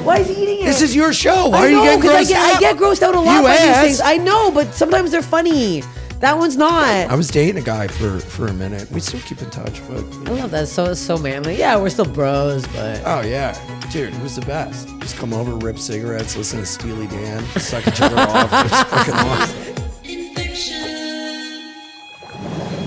Why is he eating it? This is your show. Why are you getting grossed out? I get grossed out a lot by these things. I know, but sometimes they're funny. That one's not. I was dating a guy for a minute. We still keep in touch, but I love that. It's so manly. Yeah, we're still bros, but oh yeah, dude, it was the best. Just come over, rip cigarettes, listen to Steely Dan, suck each other off. It was fucking awesome.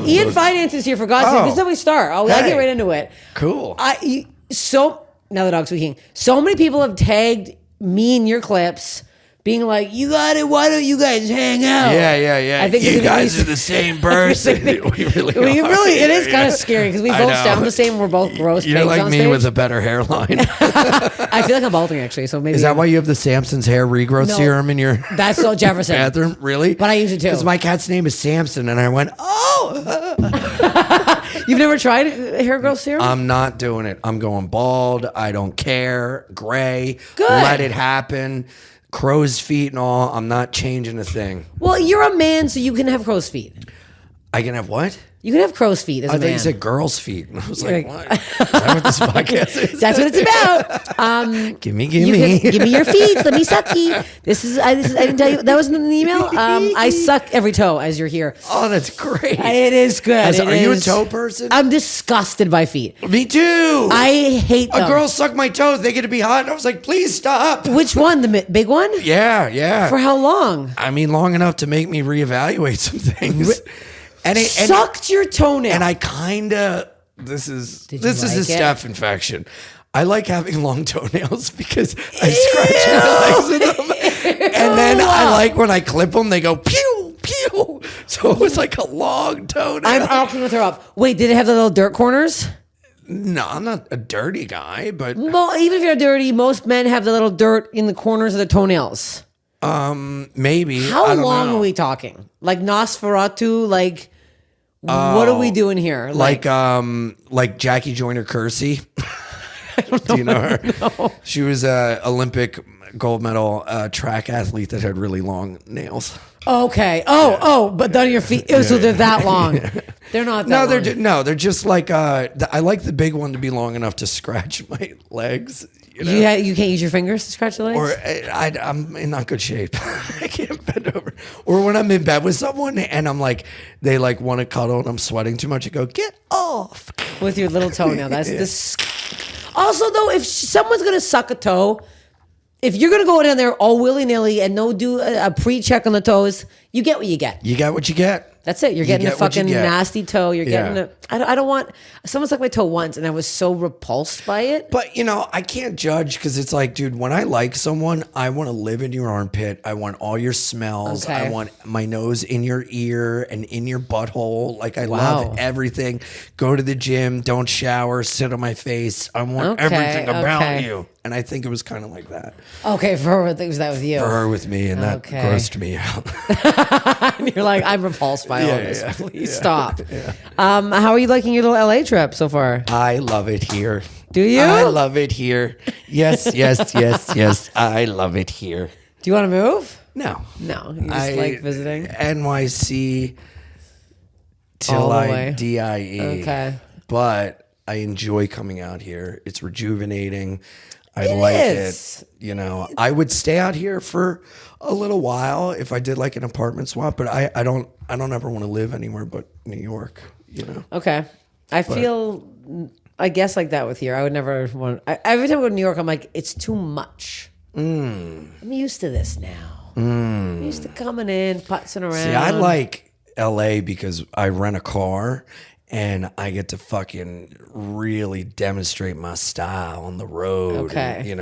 Ian Fidance is here for God's sake. This is how we start. I get right into it. Cool. Now the dog's speaking. So many people have tagged me in your clips, being like, "You got it. Why don't you guys hang out?" Yeah. I think you guys are the same person. we really are. It is kind of scary because we both sound the same. We're both gross. You're like on me stage. with a better hairline. I feel like I'm balding actually. So maybe is that why you have the Samson's hair regrowth serum in your That's so Jefferson bathroom? Really? But I use it too. Because my cat's name is Samson, and I went, oh. You've never tried hair growth serum? I'm not doing it. I'm going bald. I don't care. Gray. Good. Let it happen. Crow's feet and all. I'm not changing a thing. Well, you're a man, so you can have crow's feet. I can have what? You can have crow's feet as a I thought man. you said girl's feet. And I was like, what? Is that what this podcast is? That's what it's about. Give me. Give me your feet. Let me suck you. I didn't tell you. That wasn't in the email. I suck every toe as you're here. Oh, that's great. It is good. Are you a toe person? I'm disgusted by feet. Me too. I hate them. A girl sucked my toes. They get to be hot. And I was like, please stop. Which one? The big one? Yeah. For how long? I mean, long enough to make me reevaluate some things. And it sucked your toenail. And I kind of, this is like a Steph Infection. I like having long toenails because I scratch my legs with them. And then I like when I clip them, they go pew, pew. So it was like a long toenail. I'm opting with her up. Wait, did it have the little dirt corners? No, I'm not a dirty guy, but. Well, even if you're dirty, most men have the little dirt in the corners of their toenails. Maybe. How long are we talking? Like Nosferatu? Like, what are we doing here? Like Jackie Joyner Kersey. Do you know her? No. She was a Olympic gold medal track athlete that had really long nails. Okay. But then your feet. So they're that long. They're not that long. They're just like I like the big one to be long enough to scratch my legs. You know? You can't use your fingers to scratch your legs? Or I'm in not good shape. I can't bend over. Or when I'm in bed with someone and I'm like, they like want to cuddle and I'm sweating too much, I go, get off. With your little toenail. That's this. Also, though, if someone's going to suck a toe, if you're going to go down there all willy-nilly and no do a pre-check on the toes, you get what you get. You get what you get. That's it. You're getting a fucking nasty toe. You're getting a. I don't want. Someone sucked my toe once, and I was so repulsed by it. But I can't judge because it's like, dude, when I like someone, I want to live in your armpit. I want all your smells. Okay. I want my nose in your ear and in your butthole. Like I love everything. Go to the gym. Don't shower. Sit on my face. I want everything about you. And I think it was kind of like that. Okay, for her, it was that with you. For her with me, and that grossed me out. And you're like, I'm repulsed by all this. Please stop. How are you liking your little LA trip so far? I love it here. Do you? I love it here. Yes. I love it here. Do you want to move? No. You just like visiting? NYC till I die. Okay. But I enjoy coming out here. It's rejuvenating. I like it. I would stay out here for a little while if I did like an apartment swap, but I don't ever want to live anywhere but New York, Okay. I guess like that with here. I would never want. Every time I go to New York, I'm like, it's too much. I'm used to this now. I'm used to coming in, putzing around. See, I like LA because I rent a car and I get to fucking really demonstrate my style on the road. Okay. And,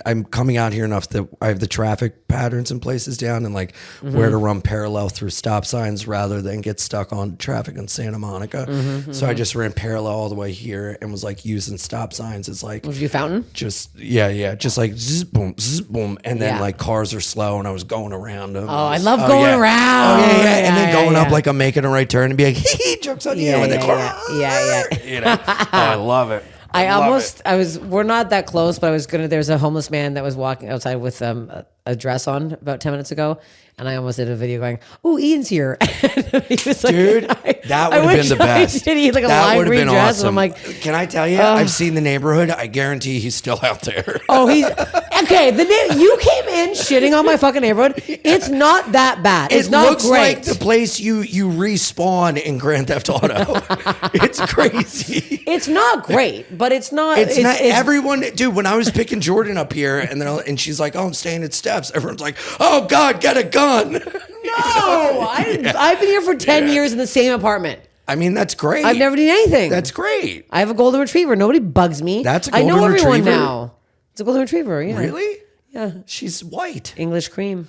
I'm coming out here enough that I have the traffic patterns and places down and like where to run parallel through stop signs rather than get stuck on traffic in Santa Monica. So I just ran parallel all the way here and was like using stop signs. It's like, was you fountain? Just like zzz, boom. And then like cars are slow and I was going around them. Oh, I love going around. Oh yeah. And then going up like I'm making a right turn and be like, jokes on you. And then I love it. We're not that close, but there's a homeless man that was walking outside with a a dress on about 10 minutes ago, and I almost did a video going, "Ooh, Ian's here." He was like, Dude, that would have been the best. He had like a that lime would have green been dress, awesome. and I'm like, can I tell you? I've seen the neighborhood. I guarantee he's still out there. "Oh, he's okay." You came in shitting on my fucking neighborhood. It's not that bad. It's It not looks great. like the place you respawn in Grand Theft Auto. It's crazy. It's not great, but it's not. It's not everyone, dude. When I was picking Jordan up here, and she's like, "Oh, I'm staying at Steph's." Everyone's like, "Oh God, get a gun." No, I've been here for 10 years in the same apartment. I mean, that's great. I've never done anything. That's great. I have a golden retriever. Nobody bugs me. That's a I know golden everyone retriever? now. It's a golden retriever. Yeah. Really? Yeah. She's white. English cream.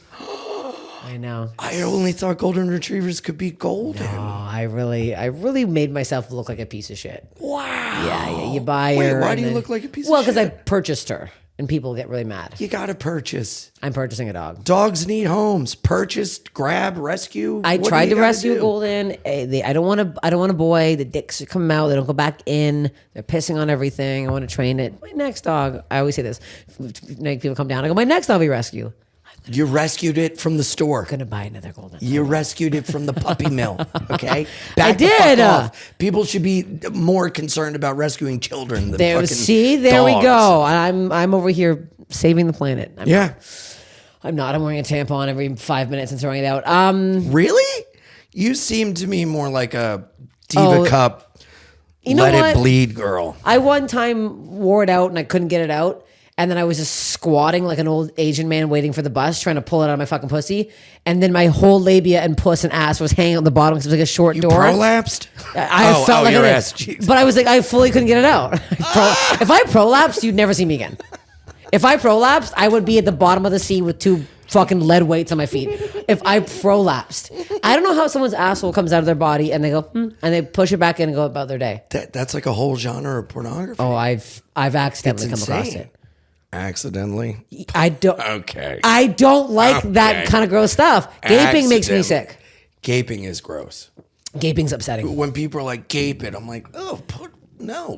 I know. I only thought golden retrievers could be golden. Oh, I really made myself look like a piece of shit. Wow. Yeah. You buy Wait, her. why and do you then- look like a piece of Well, shit? because I purchased her, and people get really mad. You gotta purchase. I'm purchasing a dog. Dogs need homes. Purchase, grab, rescue. I What do tried you to gotta rescue do? Golden. I don't want a boy. The dicks come out. They don't go back in. They're pissing on everything. I want to train it. My next dog. I always say this. People come down. I go, my next dog will be rescue. You rescued it from the store. I'm gonna buy another Golden. You rescued it from the puppy mill. Okay, I Back the fuck did. off. People should be more concerned about rescuing children than There, fucking see, there we dogs. go. I'm over here saving the planet. Yeah, I'm not. I'm wearing a tampon every 5 minutes and throwing it out. really? You seem to me more like a diva Oh, cup. you know let what? it bleed, girl. I one time wore it out and I couldn't get it out. And then I was just squatting like an old Asian man waiting for the bus, trying to pull it out of my fucking pussy. And then my whole labia and puss and ass was hanging on the bottom because it was like a short You door. prolapsed? I felt like your I did. ass cheeks. But I was like, I fully couldn't get it out. If I prolapsed, you'd never see me again. If I prolapsed, I would be at the bottom of the sea with 2 fucking lead weights on my feet. If I prolapsed, I don't know how someone's asshole comes out of their body and they go, and they push it back in and go about their day. That's like a whole genre of pornography. Oh, I've accidentally come It's across insane. it. Accidentally. I don't. Okay. I don't like that Okay. kind of gross stuff. Gaping makes me Accidentally. sick. Gaping is gross. Gaping's upsetting. When people are like, gape it, I'm like, oh, put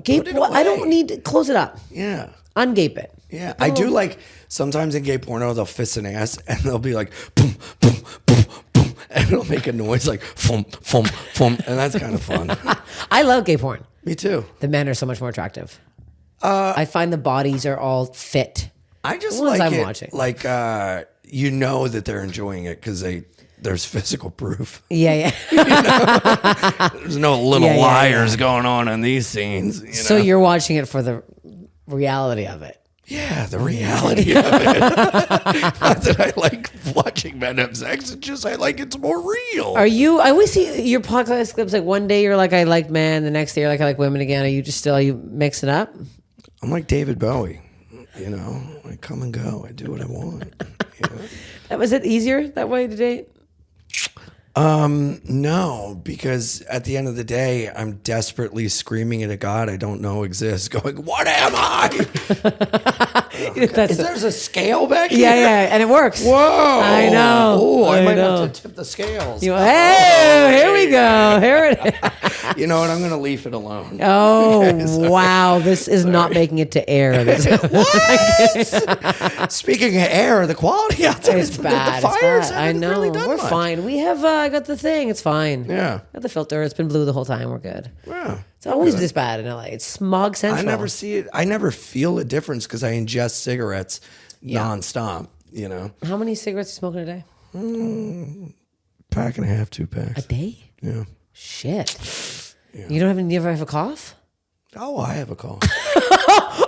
Gape. it Well, I don't away. need to close it up. Yeah. Ungape it. Yeah. I do like, sometimes in gay porno, they'll fist an ass and they'll be like, boom, boom, boom, boom. And it'll make a noise like, fum, fum, fum. And that's kind of fun. I love gay porn. Me too. The men are so much more attractive. I find the bodies are all fit. I just The ones like I'm it. watching. Like, you know that they're enjoying it because there's physical proof. Yeah. There's no little Yeah, yeah, liars going on in these scenes. You know? So you're watching it for the reality of it. Yeah, the reality of it. Not that I like watching men have sex. It's just I like it's more real. Are you? I always see your podcast clips. Like one day you're like, I like men. The next day you're like, I like women again. Are you just still? Are you mixing up? I'm like David Bowie. You know, I come and go. I do what I want. You know? Was it easier that way to date? No, because at the end of the day, I'm desperately screaming at a God I don't know exists, going, "What am I?" That's There's a scale back here. yeah, and it works. Whoa! I know. Oh, I might know. have to tip the scales. Hey, here we go. Here it is. You know what? I'm going to leave it alone. Oh, wow. This is not making it to air. Speaking of air, the quality out there It's bad. The fires it's bad. I haven't know. really done We're much. fine. We have, I got the thing. It's fine. Yeah. Got the filter. It's been blue the whole time. We're good. Yeah. It's always this bad in LA. It's smog central. I never see it. I never feel a difference because I ingest cigarettes nonstop. You know, How many cigarettes are you smoking a day? pack and a half, 2 packs. A day? Yeah. Shit. You never have a cough? Oh, I have a cough.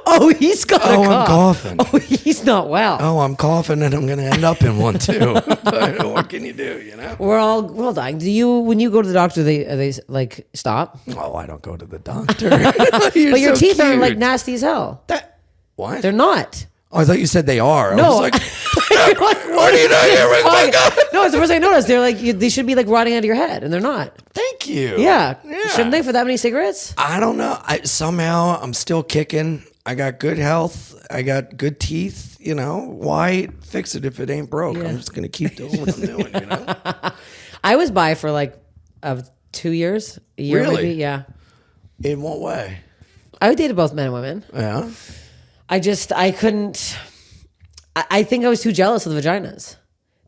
Oh, he's got a Oh, I'm cough. coughing. Oh, he's not well. Oh, I'm coughing and I'm going to end up in one too. But what can you do? You know. We're all dying. Do you, when you go to the doctor, are they like stop? Oh, I don't go to the doctor. But your so teeth are cute. like nasty as hell. What? They're not. Oh, I thought you said they are. No. I was like, what are you not hearing? Oh, no, it's the first thing I noticed. They're like they should be like rotting out of your head, and they're not. Thank you. Yeah. Yeah. Shouldn't they for that many cigarettes? I don't know. Somehow I'm still kicking. I got good health. I got good teeth. You know, why fix it if it ain't broke? Yeah. I'm just gonna keep doing what I'm doing. You know. I was bi for like 2 years, a year Really? maybe. Yeah. In what way? I dated both men and women. Yeah. I couldn't. I think I was too jealous of the vaginas.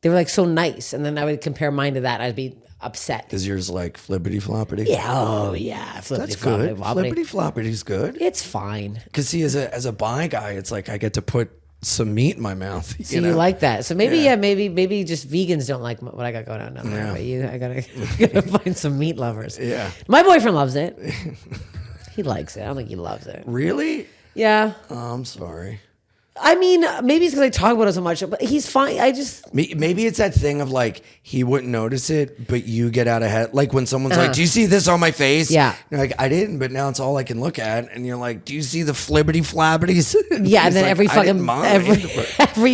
They were like so nice, and then I would compare mine to that. I'd be upset. Is yours like flippity floppity? Yeah. Oh yeah. That's good. Flippity floppity's good. It's fine. Because see, as a bi guy, it's like I get to put some meat in my mouth. So you like that? So maybe maybe just vegans don't like what I got going on down there. But I gotta find some meat lovers. Yeah. My boyfriend loves it. He likes it. I don't think he loves it. Really? Yeah. Oh, I'm sorry. I mean, maybe it's because I talk about it so much, but he's fine. Maybe it's that thing of like he wouldn't notice it, but you get out ahead. Like when someone's like, "Do you see this on my face?" Yeah, you're like, "I didn't," but now it's all I can look at, and you're like, "Do you see the flibbity flabbities?" Yeah, and then like, every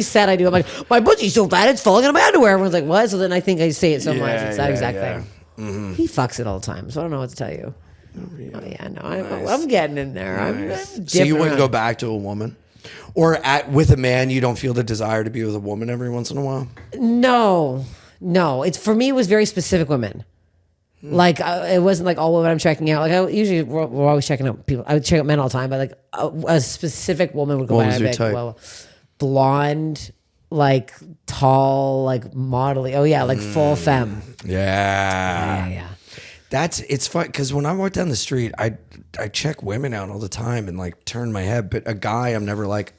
set I do, I'm like, "My pussy's so fat, it's falling out of my underwear." Everyone's like, "What?" So then I think I say it so much. It's that exact thing. Mm-hmm. He fucks it all the time, so I don't know what to tell you. Oh yeah, no, I'm getting in there. Nice. I'm so you wouldn't around. go back to a woman? Or with a man, you don't feel the desire to be with a woman every once in a while? No. It's for me. It was very specific women. Like it wasn't like all women I'm checking out. Like we're always checking out people. I would check out men all the time, but like a specific woman would go by. What was your type? Well, blonde, like tall, like modelly. Oh yeah, like full femme. Yeah. It's fun because when I walk down the street, I check women out all the time and like turn my head. But a guy, I'm never like,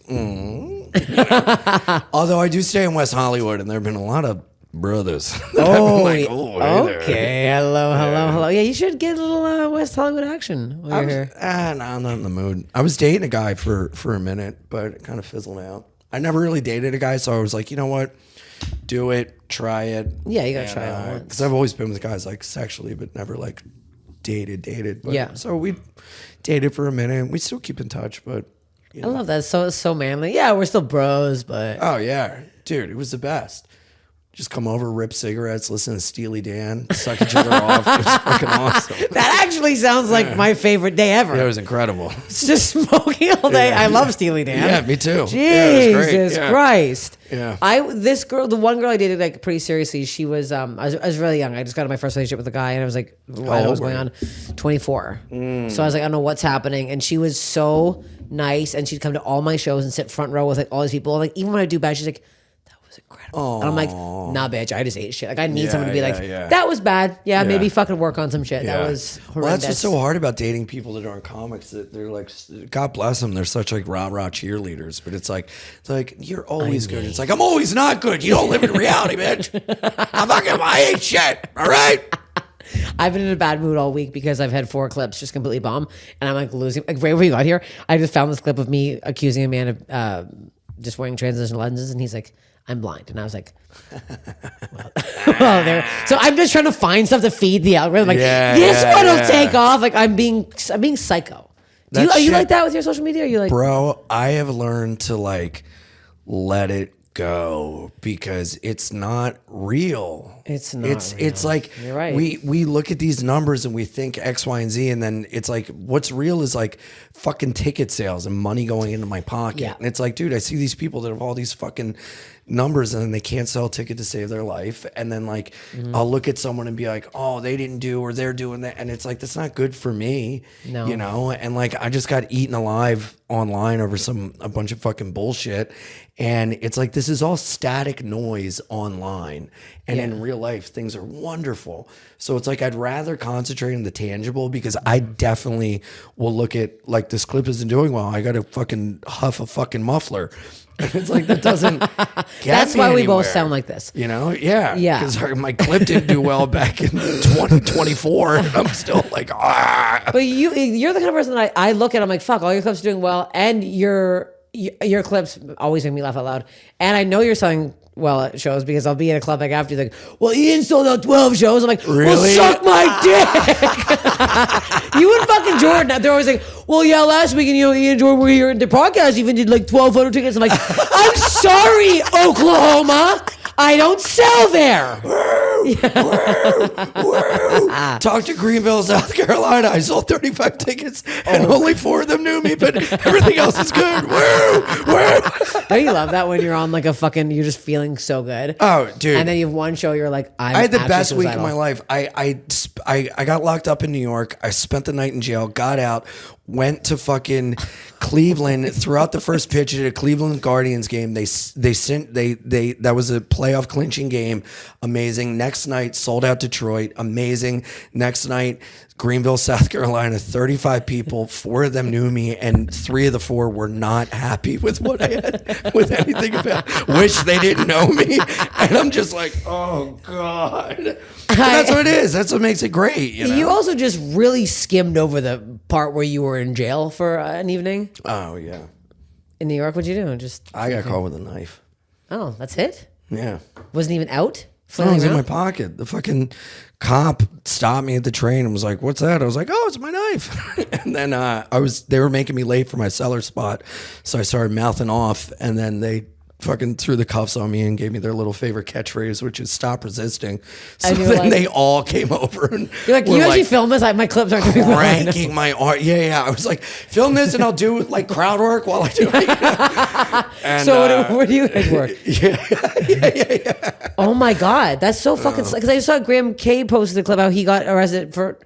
Although I do stay in West Hollywood, and there have been a lot of brothers. Hey there. Hello. Yeah, you should get a little West Hollywood action while you're here. No, I'm not in the mood. I was dating a guy for a minute, but it kind of fizzled out. I never really dated a guy, so I was like, you know what? Do it, try it. Yeah, you gotta try it once. Because I've always been with guys like sexually, but never like dated. But, yeah. So we dated for a minute. We still keep in touch, but I love that. It's so manly. Yeah, we're still bros, but oh yeah, dude, it was the best. Just come over, rip cigarettes, listen to Steely Dan, suck each other off. It was fucking awesome. That actually sounds like my favorite day ever. It was incredible. It's just smoking all day. I love Steely Dan. Yeah, me too. Jesus Christ. Yeah. The one girl I dated like pretty seriously, she was I was really young. I just got in my first relationship with a guy, and I was like, what was going on? 24. So I was like, I don't know what's happening. And she was so nice, and she'd come to all my shows and sit front row with like all these people. Like even when I do bad, she's like, incredible. And I'm like, nah, bitch, I just ate shit. Like I need someone to be like, that was bad. Yeah, maybe fucking work on some shit. That was horrendous. Well, that's what's so hard about dating people that aren't comics. That they're like, God bless them, they're such like rah cheerleaders. But it's like you're always good. It's like I'm always not good. You don't live in reality, bitch. I ate shit. All right. I've been in a bad mood all week because I've had 4 clips just completely bomb, and I'm like losing. Like right before you got here, I just found this clip of me accusing a man of just wearing transition lenses, and he's like, I'm blind. And I was like, well, there. So I'm just trying to find stuff to feed the algorithm. Like, this one will take off. Like I'm being psycho. Are you like that with your social media? Are you like, bro, I have learned to like let it go because it's not real. It's not real. It's like you're right. We look at these numbers and we think X, Y, and Z, and then it's like what's real is like fucking ticket sales and money going into my pocket. Yeah. And it's like, dude, I see these people that have all these fucking numbers and then they can't sell a ticket to save their life. And then like I'll look at someone and be like, oh, they didn't do or they're doing that. And it's like, that's not good for me. No. You know? And like I just got eaten alive online over a bunch of fucking bullshit. And it's like this is all static noise online. And in real life, things are wonderful. So it's like I'd rather concentrate on the tangible because I definitely will look at like this clip isn't doing well. I got to fucking huff a fucking muffler. And it's like that doesn't get That's me why we anywhere. both sound like this. You know? Yeah. Yeah. Because my clip didn't do well back in 2024. And I'm still like, But you're the kind of person that I look at, I'm like, fuck, all your clips are doing well. And your clips always make me laugh out loud. And I know you're selling well at shows because I'll be at a club like after you're like, well, Ian sold out 12 shows. I'm like, really? Well, suck my dick. You and fucking Jordan, they're always like, well, yeah, last week, and Ian and Jordan were here and the podcast even did like 1,200 tickets. I'm like, I'm sorry, Oklahoma. I don't sell there. Talk to Greenville, South Carolina. I sold 35 tickets and only 4 of them knew me, but everything else is good. Don't you love that when you're on like a fucking, you're just feeling so good? Oh, dude. And then you have one show, you're like, I had the best week of my life. I got locked up in New York. I spent the night in jail, got out, went to fucking Cleveland throughout the first pitch at a Cleveland Guardians game. They that was a playoff clinching game. Amazing. Next night, sold out Detroit. Amazing. Next night, Greenville, South Carolina, 35 people. 4 of them knew me, and 3 of the 4 were not happy with what I had, with anything about. Wish they didn't know me, and I'm just like, oh God. But that's what it is. That's what makes it great. You know? You also just really skimmed over the part where you were in jail for an evening. Oh yeah. In New York, what'd you do? I got caught with a knife. Oh, that's it? Yeah. Wasn't even out? No, it was in my pocket. The fucking cop stopped me at the train and was like, "What's that?" I was like, "Oh, it's my knife." And then they were making me late for my cellar spot, so I started mouthing off, and then they fucking threw the cuffs on me and gave me their little favorite catchphrase, which is "Stop resisting." So then like, they all came over and you're like, "Can you actually film this? My clips aren't doing cranking my art." Yeah. I was like, "Film this, and I'll do like crowd work while I do it." And, so where do you guys work? Yeah. Oh my God, that's so fucking. Because I saw Graham K posted the clip how he got arrested for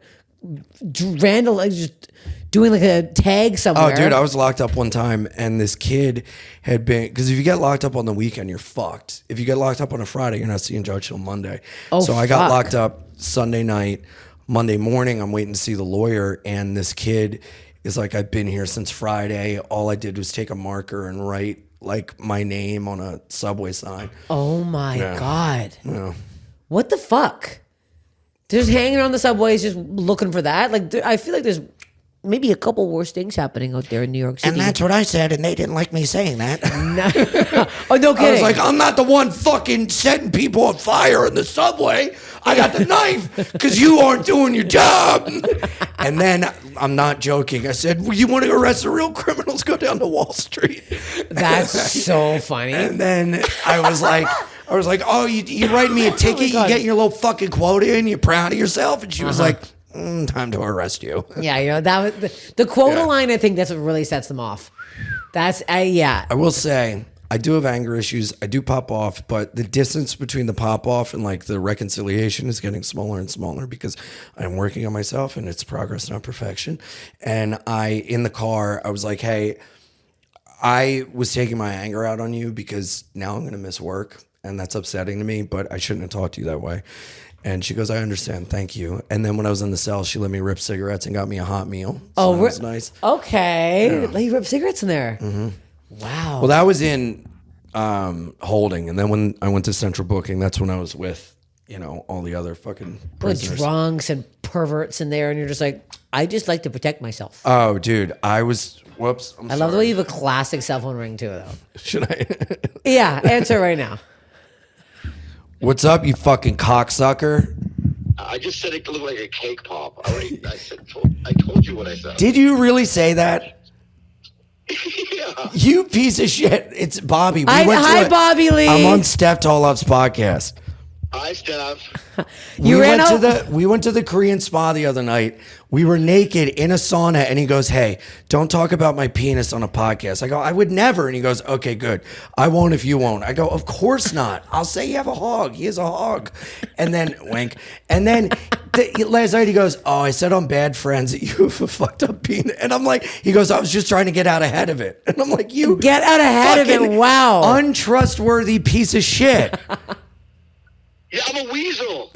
just doing like a tag somewhere. Oh, dude, I was locked up one time, and this kid had been, because if you get locked up on the weekend, you're fucked. If you get locked up on a Friday, you're not seeing judge till Monday. Oh, so I got locked up Sunday night. Monday morning, I'm waiting to see the lawyer, and this kid is like, "I've been here since Friday. All I did was take a marker and write like my name on a subway sign." Oh my God. Yeah. What the fuck? Just hanging around the subways, just looking for that. Like, I feel like there's maybe a couple worse things happening out there in New York City. And that's what I said, and they didn't like me saying that. Oh, no kidding. I was like, "I'm not the one fucking setting people on fire in the subway. I got the knife because you aren't doing your job." And then, I'm not joking, I said, "Well, you want to arrest the real criminals? Go down to Wall Street." That's so funny. And then I was like, "Oh, you write me a ticket, you get your little fucking quota in, you're proud of yourself?" And she was like, "Time to arrest you." Yeah, you know, that was the quota line. I think that's what really sets them off. That's yeah. I will say, I do have anger issues. I do pop off, but the distance between the pop off and like the reconciliation is getting smaller and smaller because I'm working on myself, and it's progress, not perfection. And in the car, I was like, "Hey, I was taking my anger out on you because now I'm going to miss work, and that's upsetting to me, but I shouldn't have talked to you that way." And she goes, "I understand. Thank you." And then when I was in the cell, she let me rip cigarettes and got me a hot meal. So that was nice. Okay. Yeah. Let you rip cigarettes in there. Mm-hmm. Wow. Well, that was in holding. And then when I went to central booking, that's when I was with, all the other fucking prisoners. Drunks and perverts in there. And you're just like, "I just like to protect myself." Oh, dude. Whoops. I love the way you have a classic cell phone ring too, though. Should I? Yeah. Answer right now. What's up, you fucking cocksucker? I just said it looked like a cake pop. I told you what I said. Did you really say that? Yeah. You piece of shit. It's Bobby. Hi, Bobby Lee. I'm on Steph Tolev's podcast. Hi, Steph. We went to the Korean spa the other night. We were naked in a sauna, and he goes, "Hey, don't talk about my penis on a podcast." I go, "I would never." And he goes, "Okay, good. I won't if you won't." I go, "Of course not. I'll say you have a hog." He has a hog. And then, wink. And then last night he goes, "Oh, I said on Bad Friends that you have a fucked up penis." And I'm like, he goes, "I was just trying to get out ahead of it." And I'm like, "You get out ahead of it." Wow. Untrustworthy piece of shit. Yeah, I'm a weasel.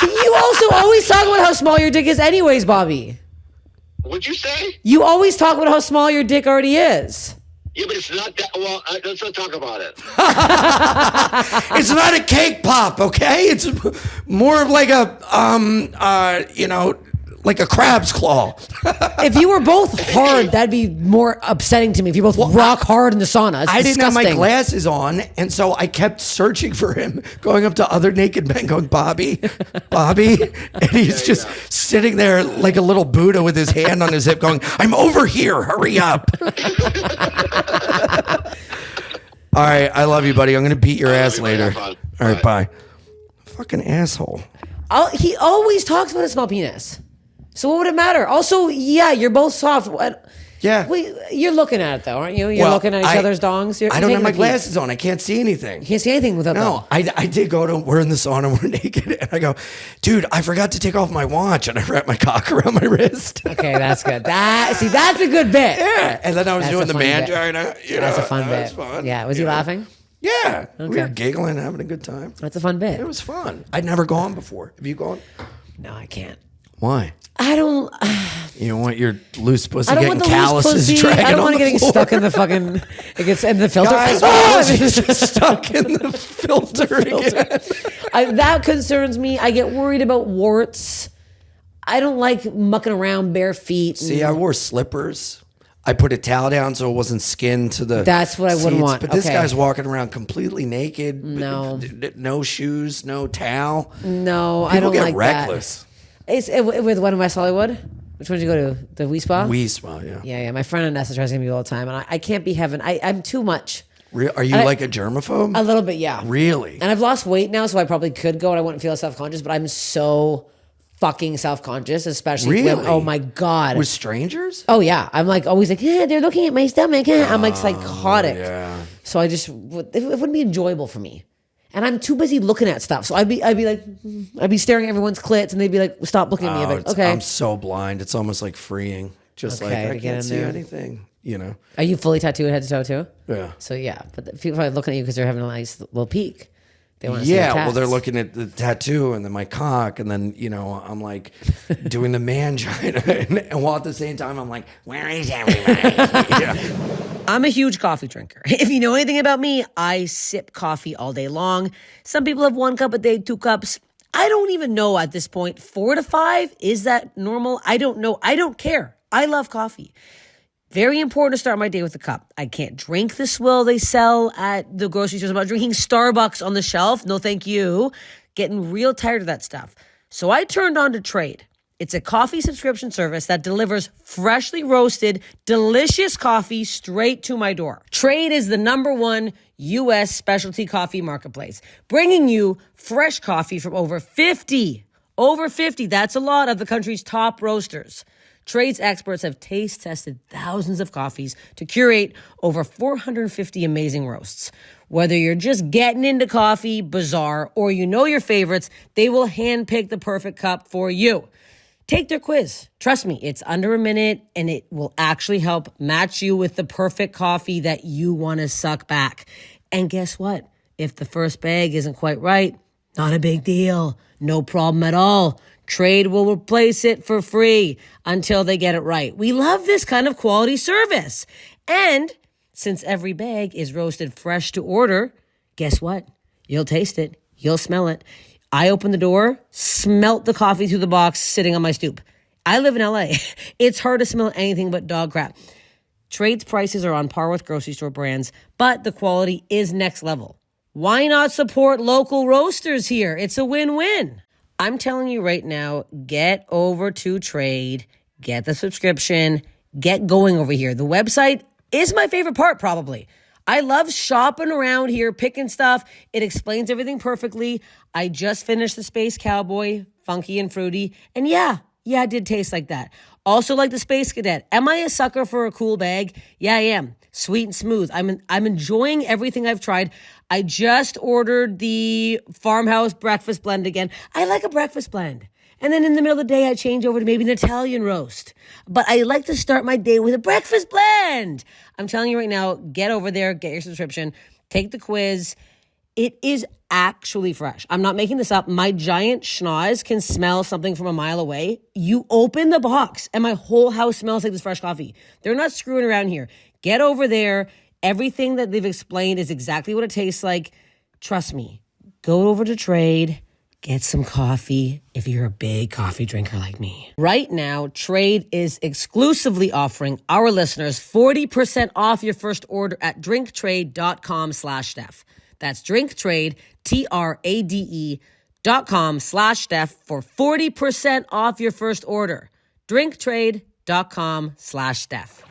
You also always talk about how small your dick is anyways, Bobby. What'd you say? You always talk about how small your dick already is. Yeah, but it's not that. Well, let's not talk about it. It's not a cake pop, okay? It's more of like like a crab's claw. If you were both hard, that'd be more upsetting to me. If you both rock hard in the sauna, it's I didn't have disgusting. my glasses on, and so I kept searching for him, going up to other naked men, going, "Bobby, Bobby," and he's just sitting there like a little Buddha with his hand on his hip, going, "I'm over here. Hurry up." All right, I love you, buddy. I'm gonna beat your ass later. All right, bye. Fucking asshole. He always talks about a small penis. So what would it matter? Also, yeah, you're both soft. Yeah. Wait, you're looking at it though, aren't you? You're looking at each other's dongs. I don't have my glasses on. I can't see anything. You can't see anything without them. No, I did go to, we're in the sauna, we're naked, and I go, dude, I forgot to take off my watch, and I wrapped my cock around my wrist. Okay, that's good. That's a good bit. Yeah, and then I was That's doing a the funny man bit. vagina. That's a fun that bit. was fun. Yeah, was he laughing? Yeah, we Okay. were giggling, having a good time. That's a fun bit. It was fun. I'd never gone before. Have you gone? No, I can't. Why? I don't. You don't want your loose pussy I don't getting want the loose calluses pussy. dragging I don't on want the it getting floor. stuck in the fucking. It gets in the filter. Guys, my pussy's stuck in the filter again. That concerns me. I get worried about warts. I don't like mucking around bare feet. See, I wore slippers. I put a towel down so it wasn't skinned to the That's what I wouldn't seats. want. But this Okay. guy's walking around completely naked. No. No shoes, no towel. No, I People don't get like reckless. that. It's with one in West Hollywood. Which one did you go to? The Wee Spa? Weesma, yeah. Yeah. My friend Anessa tries to get me all the time, and I can't be having. I'm too much. Are you like a germaphobe? A little bit, yeah. Really? And I've lost weight now, so I probably could go and I wouldn't feel self-conscious, but I'm so fucking self-conscious, especially Really? when, oh my God. With strangers? Oh yeah. I'm like always like, yeah, they're looking at my stomach. Yeah. I'm like psychotic. yeah. So I just, it wouldn't be enjoyable for me. And I'm too busy looking at stuff. So I'd be like, I'd be staring at everyone's clits and they'd be like, stop looking at me. I'd be like, okay. I'm so blind. It's almost like freeing. Just Okay, like, to I get can't in see there. anything, you know? Are you fully tattooed head to toe too? Yeah. So yeah, but the people are looking at you because they're having a nice little peek. They want to see your Yeah, well, tats. they're looking at the tattoo and then my cock, and then, you know, I'm like doing the man vagina. And while at the same time, I'm like, where is everybody? Yeah. I'm a huge coffee drinker. If you know anything about me, I sip coffee all day long. Some people have 1 cup a day, 2 cups. I don't even know at this point. 4 to 5, is that normal? I don't know. I don't care. I love coffee. Very important to start my day with a cup. I can't drink the swill they sell at the grocery stores. I'm not drinking Starbucks on the shelf. No, thank you. Getting real tired of that stuff. So I turned on to Trade. It's a coffee subscription service that delivers freshly roasted, delicious coffee straight to my door. Trade is the #1 U.S. specialty coffee marketplace, bringing you fresh coffee from over 50, that's a lot, of the country's top roasters. Trade's experts have taste tested thousands of coffees to curate over 450 amazing roasts. Whether you're just getting into coffee, bizarre, or you know your favorites, they will handpick the perfect cup for you. Take their quiz. Trust me, it's under a minute and it will actually help match you with the perfect coffee that you want to suck back. And guess what? If the first bag isn't quite right, not a big deal. No problem at all. Trade will replace it for free until they get it right. We love this kind of quality service. And since every bag is roasted fresh to order, guess what? You'll taste it. You'll smell it. I opened the door, smelt the coffee through the box sitting on my stoop. I live in LA. It's hard to smell anything but dog crap. Trade's prices are on par with grocery store brands, but the quality is next level. Why not support local roasters here? It's a win-win. I'm telling you right now, get over to Trade, get the subscription, get going over here. The website is my favorite part, probably. I love shopping around here, picking stuff. It explains everything perfectly. I just finished the Space Cowboy, funky and fruity. And yeah, it did taste like that. Also like the Space Cadet. Am I a sucker for a cool bag? Yeah, I am. Sweet and smooth. I'm enjoying everything I've tried. I just ordered the Farmhouse breakfast blend again. I like a breakfast blend. And then in the middle of the day, I change over to maybe an Italian roast. But I like to start my day with a breakfast blend. I'm telling you right now, get over there, get your subscription, take the quiz. It is actually fresh. I'm not making this up. My giant schnoz can smell something from a mile away. You open the box and my whole house smells like this fresh coffee. They're not screwing around here. Get over there. Everything that they've explained is exactly what it tastes like. Trust me. Go over to Trade. Get some coffee if you're a big coffee drinker like me. Right now, Trade is exclusively offering our listeners 40% off your first order at drinktrade.com/Steph. That's drinktrade, TRADE.com/Steph for 40% off your first order. drinktrade.com/Steph.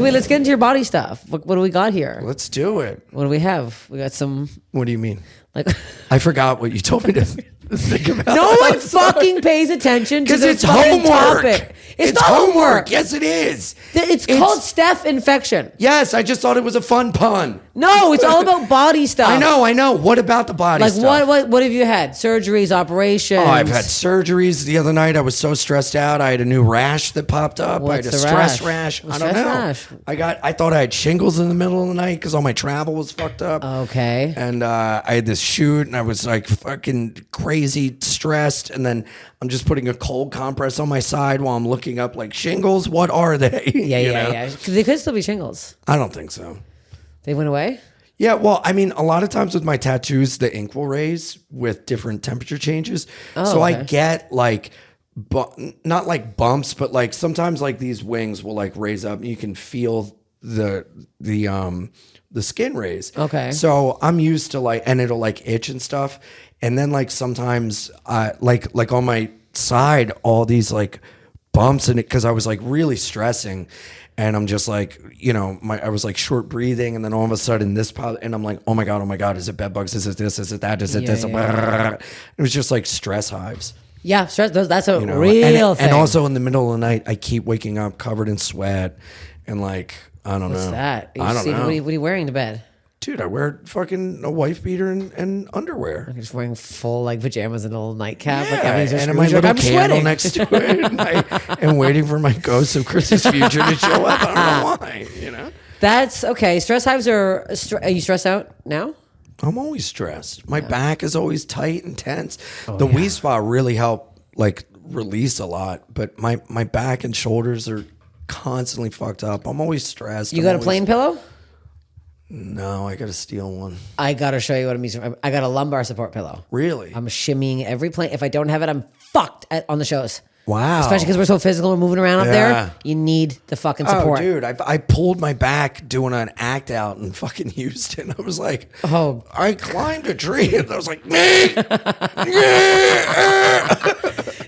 Let's get into your body stuff. What do we got here? Let's do it. What do we have? We got some, What do you mean? like, I forgot what you told me to. Think about No it. one fucking pays attention to Because the it's fucking homework. topic. It's not homework. Yes, it is. It's called Steph Infection. Yes, I just thought it was a fun pun. No, it's all about body stuff. I know. What about the body Like stuff? what have you had? Surgeries, operations? Oh, I've had surgeries. The other night I was so stressed out. I had a new rash that popped up. What's I had a the stress rash? rash. What's I don't stress know. rash? I thought I had shingles in the middle of the night because all my travel was fucked up. Okay. And I had this shoot and I was like fucking crazy stressed. And then I'm just putting a cold compress on my side while I'm looking up like shingles. What are they? Yeah. Because they could still be shingles. I don't think so. They went away? Yeah, well, I mean, a lot of times with my tattoos, the ink will raise with different temperature changes. So I okay. get like, not like bumps, but like sometimes like these wings will like raise up and you can feel the skin raise. Okay. So I'm used to like, and it'll like itch and stuff. And then like sometimes like on my side, all these like bumps in it because I was like really stressing. And I'm just like, I was like short breathing, and then all of a sudden this pop, and I'm like, oh my god, is it bed bugs? Is it this? Is it that? Is it this? Yeah. It was just like stress hives. Yeah, stress. That's a Real real thing. And also in the middle of the night, I keep waking up covered in sweat, and like I don't What's know. that? I don't know, What are you wearing to bed? dude. I wear fucking a wife beater and underwear. I'm just wearing full like pajamas and a little nightcap. Yeah, Like everything's just and my screwed. little I'm candle sweating. next to it, and waiting for my ghost of Christmas future to show up. I don't know why, That's okay. Stress hives are you stressed out now? I'm always stressed. My back is always tight and tense. The Wii spot really helped like release a lot, but my back and shoulders are constantly fucked up. I'm always stressed. You got a plain pillow? No, I got to steal one. I gotta show you what I'm using. I got a lumbar support pillow. Really? I'm shimmying every plane. If I don't have it, I'm fucked on the shows. Wow. Especially because we're so physical, we're moving around up Yeah. there. You need the fucking support. Oh, dude, I pulled my back doing an act out in fucking Houston. I was like, Oh. I climbed a tree and I was like,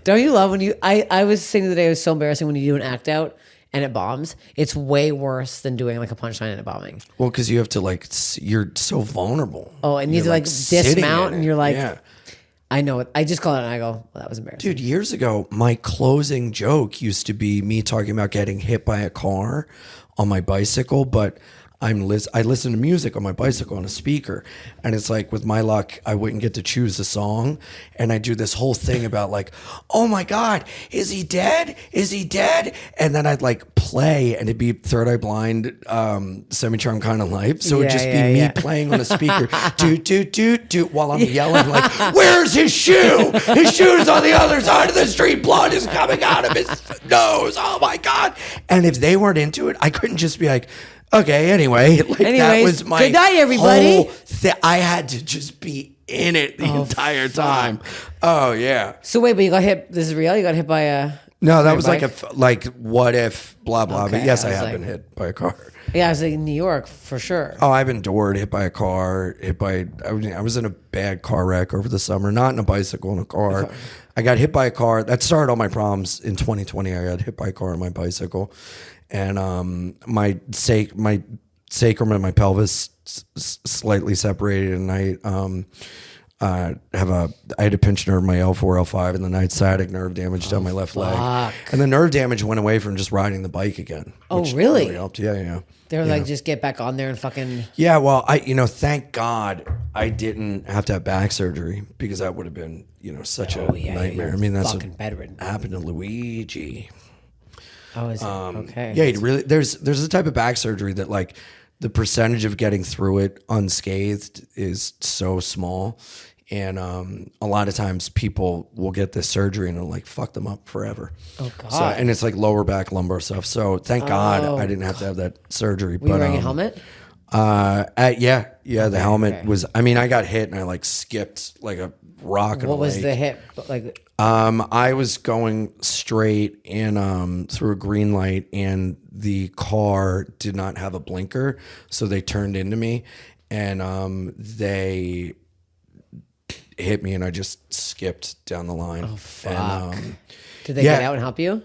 Don't you love when you? I was saying the other day, it was so embarrassing when you do an act out and it bombs. It's way worse than doing like a punchline and it bombing. well, because you have to like, you're so vulnerable. Oh, and you You're, have to like sitting dismount in and it. you're like, Yeah. I know it. I just call it and I go, well, that was embarrassing. Dude, years ago, my closing joke used to be me talking about getting hit by a car on my bicycle, but I listen to music on my bicycle on a speaker, and it's like with my luck, I wouldn't get to choose the song, and I do this whole thing about like, oh my God, is he dead? Is he dead? And then I'd like play, and it'd be Third Eye Blind, Semi-Charm Kind of Life, so it'd just be me playing on a speaker, doot, doot, doot, doot, while I'm yelling like, where's his shoe? His shoe's on the other side of the street, blood is coming out of his nose, oh my God. And if they weren't into it, I couldn't just be like, okay, anyway, like that Anyways, was my good night, everybody. whole I had to just be in it the entire time. Oh yeah. So wait, but you got hit. This is real. You got hit by a. No, that was bike? like what if blah blah. Okay, But yes, I I was have like- been hit by a car. Yeah, I was like in New York for sure. Oh, I've endured hit by a car. I was in a bad car wreck over the summer. Not in a bicycle, in a car. I got hit by a car. That started all my problems in 2020. I got hit by a car on my bicycle, and my sacrum and my pelvis slightly separated, and I had a pinched nerve in my L4, L5, and then I had sciatic nerve damage down my left leg. And the nerve damage went away from just riding the bike again. Oh, which really? helped. Yeah. They were like, just get back on there and fucking. Yeah, well, thank God I didn't have to have back surgery because that would have been, such a nightmare. I mean, that's fucking what bedridden. happened to Luigi. Oh, is it? Okay. Yeah, there's a type of back surgery that like the percentage of getting through it unscathed is so small. And a lot of times people will get this surgery and it'll like fuck them up forever. Oh God. So, and it's like lower back, lumbar stuff. So thank God I didn't have to have that surgery. Were you wearing a helmet? Yeah. The helmet okay. was. I mean, I got hit and I like skipped like a rock. In What a was lake. the hit like? I was going straight and through a green light, and the car did not have a blinker, so they turned into me, and they hit me, and I just skipped down the line. Oh fuck. And, Did they get out and help you?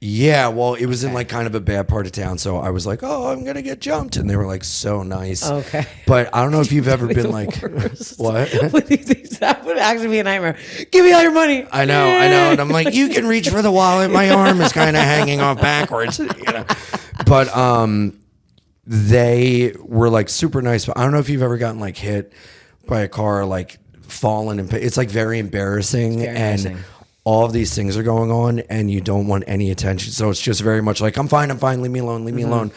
Yeah, well, it was in like kind of a bad part of town, so I was like, "Oh, I'm gonna get jumped," and they were like so nice. Okay. But I don't know if you've ever been like, what? That would actually be a nightmare. Give me all your money. I know, and I'm like, you can reach for the wallet. My arm is kind of hanging off backwards, But they were like super nice. But I don't know if you've ever gotten like hit by a car, like fallen, and it's like very embarrassing. And all of these things are going on and you don't want any attention. So it's just very much like, I'm fine, leave me alone.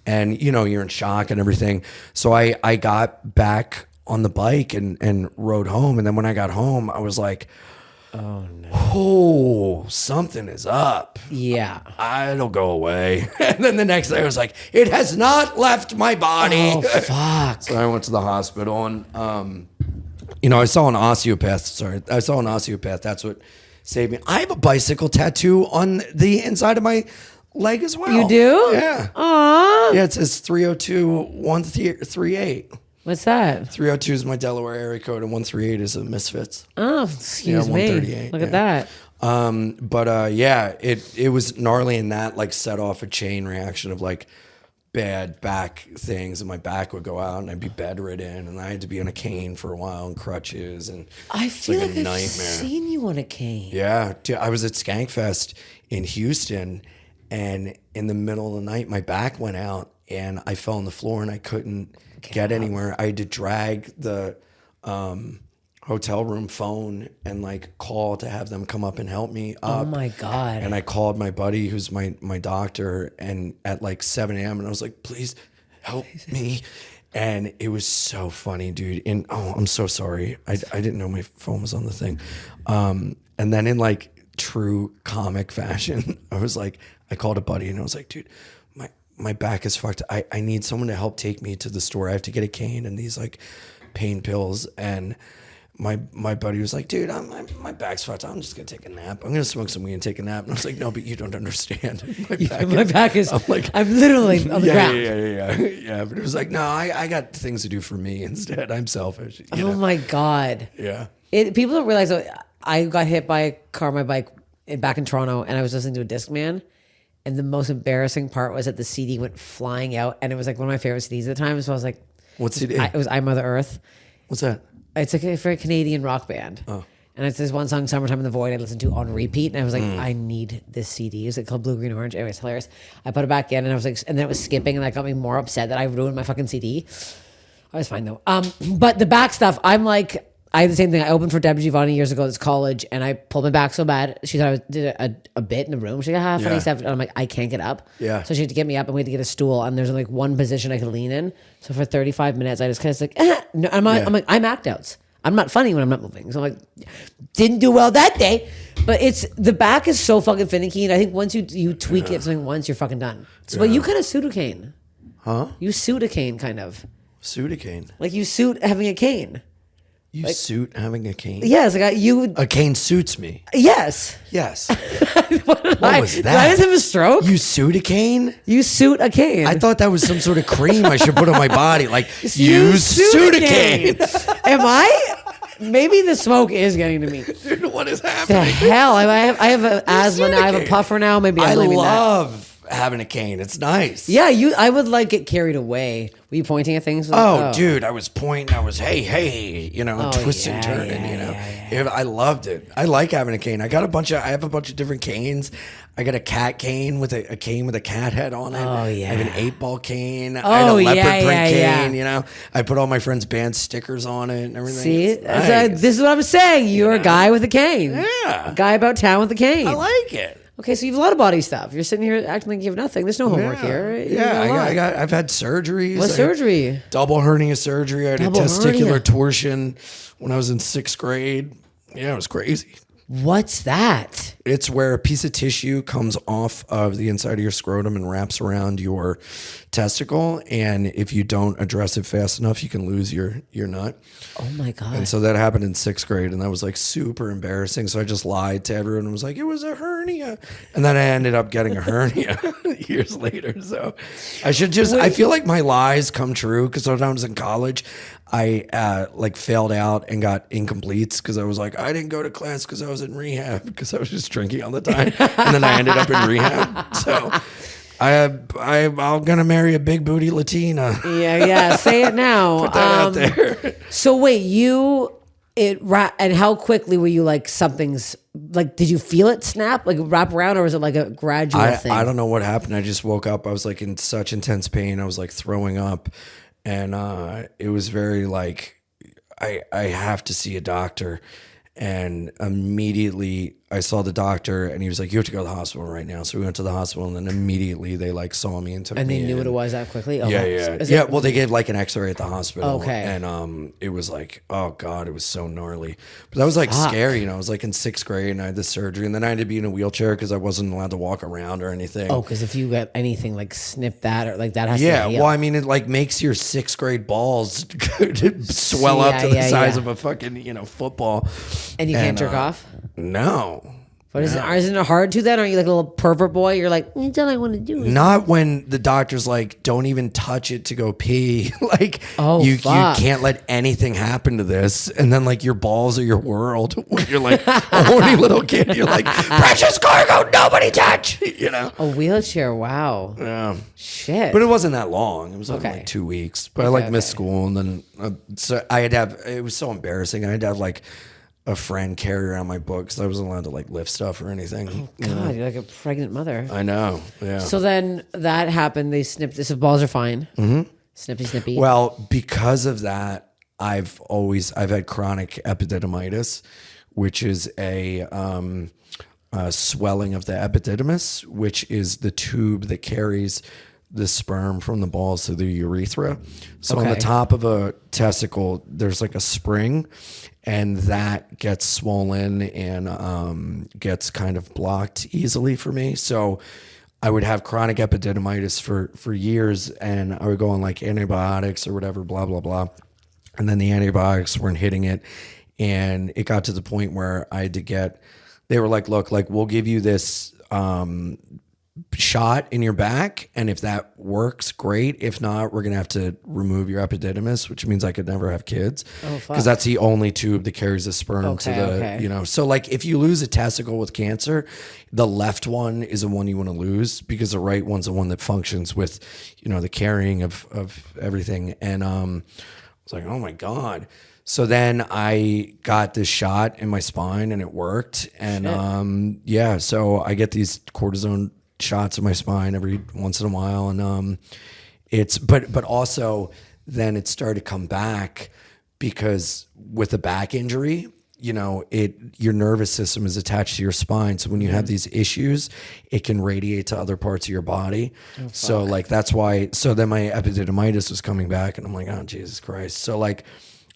And you're in shock and everything. So I got back on the bike and rode home. And then when I got home, I was like, oh no, oh, something is up. Yeah. It'll go away. And then the next day I was like, it has not left my body. Oh, fuck. So I went to the hospital and, I saw an osteopath. That's what saved me. I have a bicycle tattoo on the inside of my leg as well. You do? Yeah. Aww. Yeah, it says 302-138. What's that? 302 is my Delaware area code, and 138 is a Misfits. Oh, excuse me. 138. Look at that. It was gnarly, and that like set off a chain reaction of like bad back things, and my back would go out and I'd be bedridden and I had to be on a cane for a while and crutches, and I feel like a I've nightmare. seen you on a cane. Yeah, dude, I was at Skankfest in Houston, and in the middle of the night my back went out and I fell on the floor and I couldn't get anywhere. I had to drag the hotel room phone and like call to have them come up and help me up. Oh my God. And I called my buddy who's my doctor, and at like 7 a.m. and I was like, please help me. And it was so funny, dude. And I'm so sorry. I didn't know my phone was on the thing. And then in like true comic fashion, I was like, I called a buddy and I was like, dude, my back is fucked. I need someone to help take me to the store. I have to get a cane and these like pain pills. And my buddy was like, dude, my back's fucked. I'm just gonna take a nap. I'm gonna smoke some weed and take a nap. And I was like, no, but you don't understand. My back is. I'm literally on the ground. Yeah. But it was like, no, I got things to do for me instead. I'm selfish. Oh my God. Yeah. People don't realize that I got hit by a car on my bike back in Toronto, and I was listening to a Discman. And the most embarrassing part was that the CD went flying out, and it was like one of my favorite CDs at the time. So I was like, what CD? It was I Mother Earth. What's that? It's like a very Canadian rock band. Oh. And it's this one song, Summertime in the Void, I listened to on repeat. And I was like, I need this CD. Is it called Blue, Green, Orange? Anyway, it's hilarious. I put it back in and I was like, and then it was skipping, and that got me more upset that I ruined my fucking CD. I was fine though. But the back stuff, I'm like, I had the same thing. I opened for Deb Giovanni years ago at this college, and I pulled my back so bad. She thought I did a bit in the room. She's like, funny stuff. And I'm like, I can't get up. Yeah. So she had to get me up, and we had to get a stool, and there's like one position I could lean in. So for 35 minutes, I just kind of like, no, I'm like, I'm act outs. I'm not funny when I'm not moving. So I'm like, didn't do well that day. But the back is so fucking finicky. And I think once you tweak it something once, you're fucking done. So, but you kind of suit a cane. Huh? You suit a cane, kind of. Suit a cane? Like you suit having a cane. You suit having a cane? Yes. A cane suits me. Yes. Yes. What was that? Did I just have a stroke? You suit a cane? You suit a cane. I thought that was some sort of cream I should put on my body. Like, you suit a cane. Am I? Maybe the smoke is getting to me. Dude, what is happening? The hell? I have an asthma now. I have a puffer now. Maybe I blaming love having a cane. It's nice. Yeah, I would like get carried away. Were you pointing at things? Dude, I was pointing. I was, hey, twisting, turning, Yeah. I loved it. I like having a cane. I have a bunch of different canes. I got a cat cane with a cane with a cat head on it. Oh, yeah. I have an 8-ball cane. I had a leopard print cane, I put all my friends' band stickers on it and everything. See? Nice. This is what I'm saying. You're a guy with a cane. Yeah. A guy about town with a cane. I like it. Okay, so you have a lot of body stuff. You're sitting here acting like you have nothing. There's no homework here. I've had surgeries. What surgery? Double hernia surgery. I had a testicular torsion when I was in 6th grade. Yeah, it was crazy. What's that? It's where a piece of tissue comes off of the inside of your scrotum and wraps around your testicle. And if you don't address it fast enough, you can lose your nut. Oh my God. And so that happened in 6th grade, and that was like super embarrassing. So I just lied to everyone and was like, it was a hernia. And then I ended up getting a hernia years later. So I feel like my lies come true, because when I was in college, I failed out and got incompletes because I was like, I didn't go to class because I was in rehab, because I was just drinking all the time. And then I ended up in rehab. So I'm going to marry a big booty Latina. Yeah. Say it now. Put that out there. So wait, and how quickly were you like something's like? Did you feel it snap, like wrap around, or was it like a gradual thing? I don't know what happened. I just woke up. I was like in such intense pain. I was like throwing up, and it was very like I have to see a doctor. And immediately I saw the doctor and he was like, you have to go to the hospital right now. So we went to the hospital and then immediately they like saw me and took And me they knew in. what it was that quickly? Yeah. Well, they gave like an x-ray at the hospital. Okay. And it was like, oh God, it was so gnarly. But that was like scary. You know, I was like in 6th grade and I had the surgery and then I had to be in a wheelchair because I wasn't allowed to walk around or anything. Oh, because if you get anything like snip that or like that has to heal. Well, I mean, it like makes your 6th grade balls swell up to the size of a fucking, football. And you can't jerk off? No. But isn't it hard to then? Aren't you like a little pervert boy? You're like, that's all I want to do. Not when the doctor's like, don't even touch it to go pee. Like, you can't let anything happen to this. And then like your balls are your world. When you're like a horny little kid, you're like, precious cargo, nobody touch. A wheelchair, wow. Yeah. Shit. But it wasn't that long. It was only like 2 weeks. But I missed school. And then so I had to have, it was so embarrassing. I had to have like a friend carry around my books. I wasn't allowed to like lift stuff or anything. Oh God, you're like a pregnant mother. I know. Yeah. So then that happened. They snipped. The balls are fine. Mm-hmm. Snippy. Well, because of that, I've had chronic epididymitis, which is a swelling of the epididymis, which is the tube that carries the sperm from the balls to the urethra. So on the top of a testicle, there's like a spring, and that gets swollen and gets kind of blocked easily for me. So I would have chronic epididymitis for years, and I would go on like antibiotics or whatever, blah, blah, blah. And then the antibiotics weren't hitting it. And it got to the point where I had to they were like, look, like we'll give you this shot in your back, and if that works, great. If not, we're gonna have to remove your epididymis, which means I could never have kids because that's the only tube that carries the sperm to the so like if you lose a testicle with cancer, the left one is the one you want to lose because the right one's the one that functions with the carrying of everything. And I was like, oh my God. So then I got this shot in my spine and it worked. And so I get these cortisone shots in my spine every once in a while, and but also then it started to come back because with a back injury, your nervous system is attached to your spine, so when you have these issues, it can radiate to other parts of your body. So like that's why. So then my epididymitis was coming back, and I'm like, oh Jesus Christ. So like,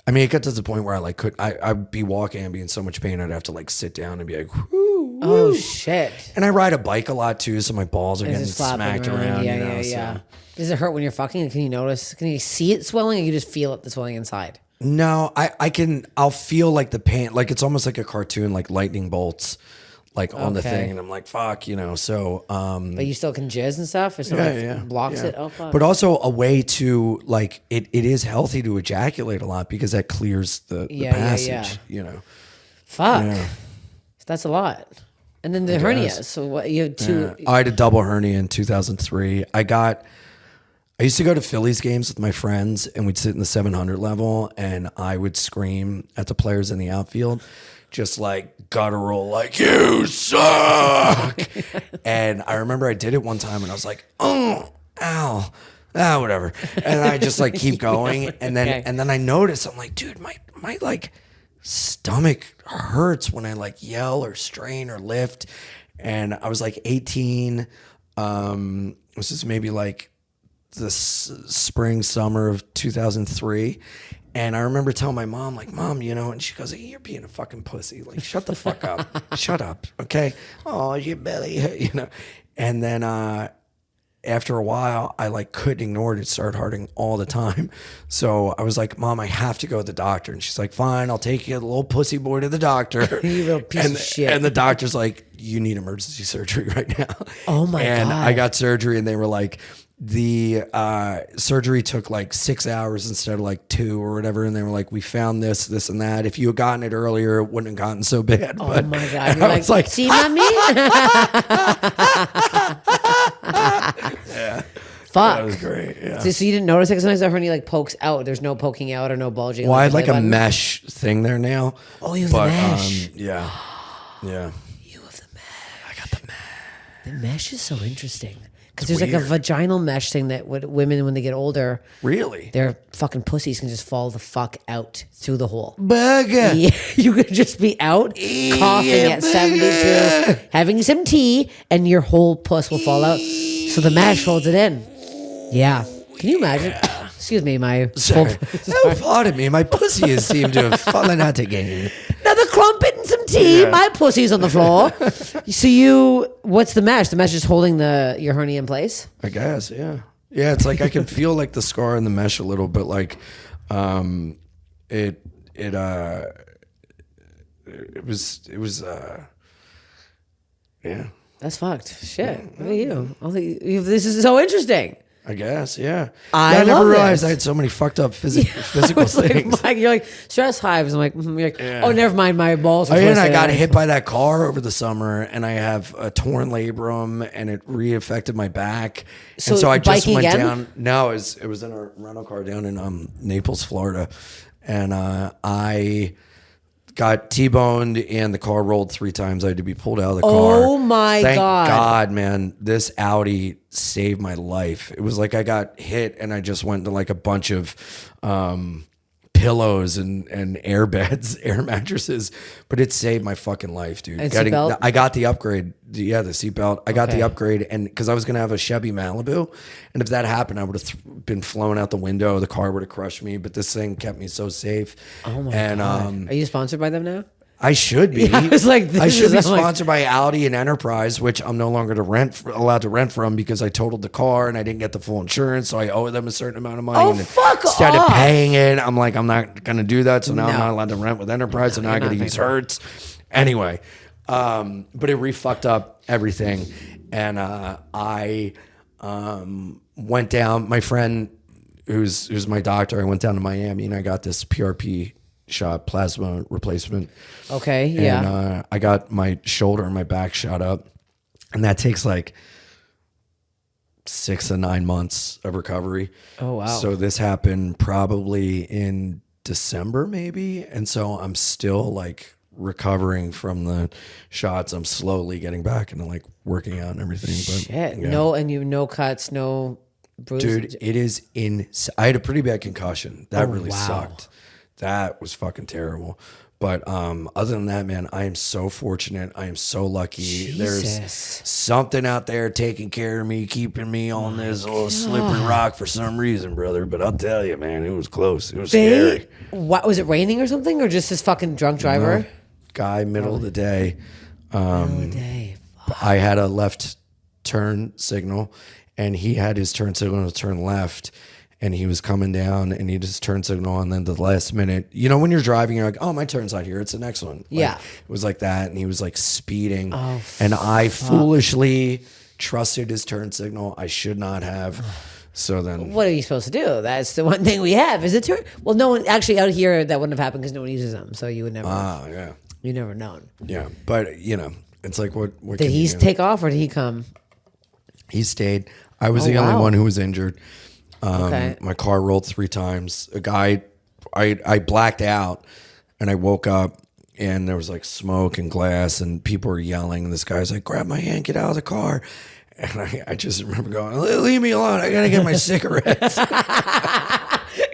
I mean, it got to the point where I'd be walking and be in so much pain, I'd have to like sit down and be like, whoo. Oh shit! And I ride a bike a lot too, so my balls are getting smacked around. Yeah. Does it hurt when you're fucking? Can you notice? Can you see it swelling, or you just feel it, the swelling inside? No, I'll feel like the pain, like it's almost like a cartoon, like lightning bolts, like on the thing, and I'm like, fuck, So, but you still can jizz and stuff. Or something blocks it. Oh fuck! But also a way to like it is healthy to ejaculate a lot because that clears the passage. Fuck. Yeah. That's a lot. And then the hernia. So what you had two? I had a double hernia in 2003. I used to go to Phillies games with my friends, and we'd sit in the 700 level, and I would scream at the players in the outfield, just like guttural, like you suck. And I remember I did it one time, and I was like, oh, ow, whatever. And I just like keep going, and then I noticed, I'm like, dude, my like stomach hurts when I like yell or strain or lift. And I was like 18. This is maybe like the spring, summer of 2003. And I remember telling my mom, like, Mom, and she goes, hey, you're being a fucking pussy. Like, shut the fuck up. Shut up. Okay. Oh, your belly, And then, after a while, I like couldn't ignore it. It started hurting all the time. So I was like, Mom, I have to go to the doctor. And she's like, fine, I'll take you, the little pussy boy, to the doctor. You little piece of shit. And the doctor's like, you need emergency surgery right now. Oh my God. And I got surgery, and they were like, the surgery took like 6 hours instead of like 2 or whatever, and they were like, we found this, and that. If you had gotten it earlier, it wouldn't have gotten so bad. Oh but, my God! You're I like, see, mommy? Yeah, Fuck. that was great. Yeah. So you didn't notice it? 'Cause sometimes the hernia like pokes out. There's no poking out or no bulging. Well, I had like the a button. mesh thing there now. Oh, you have the mesh. Yeah, yeah. You have the mesh. I got the mesh. The mesh is so interesting. Because there's like weird. a vaginal mesh thing that women, when they get older, Really? their fucking pussies can just fall the fuck out through the hole. Burger. Yeah, you could just be out coughing at 72, having some tea, and your whole puss will fall out. So the mesh holds it in. Yeah. Can you imagine? Excuse me, my Sorry. full. Oh, pardon me. My pussy has seemed to have fallen out again. Another crumpet and some tea. Yeah. My pussy's on the floor. So what's the mesh? The mesh is holding your hernia in place? I guess, yeah. Yeah, it's like I can feel like the scar in the mesh a little bit, like it was yeah. That's fucked. Shit. Look at you. This is so interesting. I guess, yeah. I never love realized this. I had so many fucked up physical It's like, things. Mike, you're like, stress hives. I'm like, you're like, Yeah. oh, never mind. My balls are And I twisted. got hit by that car over the summer, and I have a torn labrum, and it re-affected my back. So and so I just biking went again? down. No, it was in a rental car down in Naples, Florida, and I got T-boned, and the car rolled 3 times. I had to be pulled out of the car. Oh, my Thank God. God, man, this Audi saved my life. It was like I got hit, and I just went to like a bunch of pillows and air beds, air mattresses, but it saved my fucking life, dude. And seatbelt? I got the upgrade. Yeah, the seatbelt. I got Okay. the upgrade, and because I was gonna have a Chevy Malibu, and if that happened, I would have been flown out the window. The car would have crushed me, but this thing kept me so safe. Oh my and, God. Are you sponsored by them now? I should be. Yeah, I was like, I this should is- be I'm like- sponsored by Audi and Enterprise, which I'm no longer allowed to rent from because I totaled the car and I didn't get the full insurance, so I owe them a certain amount of money. Oh, and fuck instead off. of paying it, I'm like, I'm not gonna do that. So now I'm No. not allowed to rent with Enterprise, so now I you're got to not use paying for it. Hertz. Anyway, but it re-fucked up everything, and I went down. My friend, who's my doctor, I went down to Miami and I got this PRP shot, plasma replacement. Okay, yeah. And I got my shoulder and my back shot up, and that takes like 6 to 9 months of recovery. Oh, wow. So this happened probably in December, maybe, and so I'm still like recovering from the shots. I'm slowly getting back into like working out and everything. But Shit. yeah. No cuts, no bruises. Dude, it is I had a pretty bad concussion. That really wow. sucked. That was fucking terrible. But other than that, man, I am so fortunate. I am so lucky. Jesus. There's something out there taking care of me, keeping me on this little slippery rock for some reason, brother. But I'll tell you, man, it was close. It was scary. What was it, raining or something, or just this fucking drunk driver? Guy, middle of the day. Day. I had a left turn signal, and he had his turn signal to turn left, and he was coming down, and he just turned signal, and then the last minute, you know, when you're driving, you're like, oh, my turn's not here, it's the next one. Like, Yeah. it was like that, and he was like speeding, Oh, and I foolishly trusted his turn signal. I should not have. So then, What are you supposed to do? That's the one thing we have. Is it turn? Well, no one actually out here that wouldn't have happened because no one uses them. So you would never. yeah, You never known. yeah, but you know, it's like what Did can he you do? take off or did he come? He stayed. I was Oh, the only wow. one who was injured. Okay. My car rolled 3 times. A guy, I blacked out, and I woke up, and there was like smoke and glass, and people were yelling. And this guy's like, "Grab my hand, get out of the car!" And I just remember going, "Leave me alone! I gotta get my cigarettes."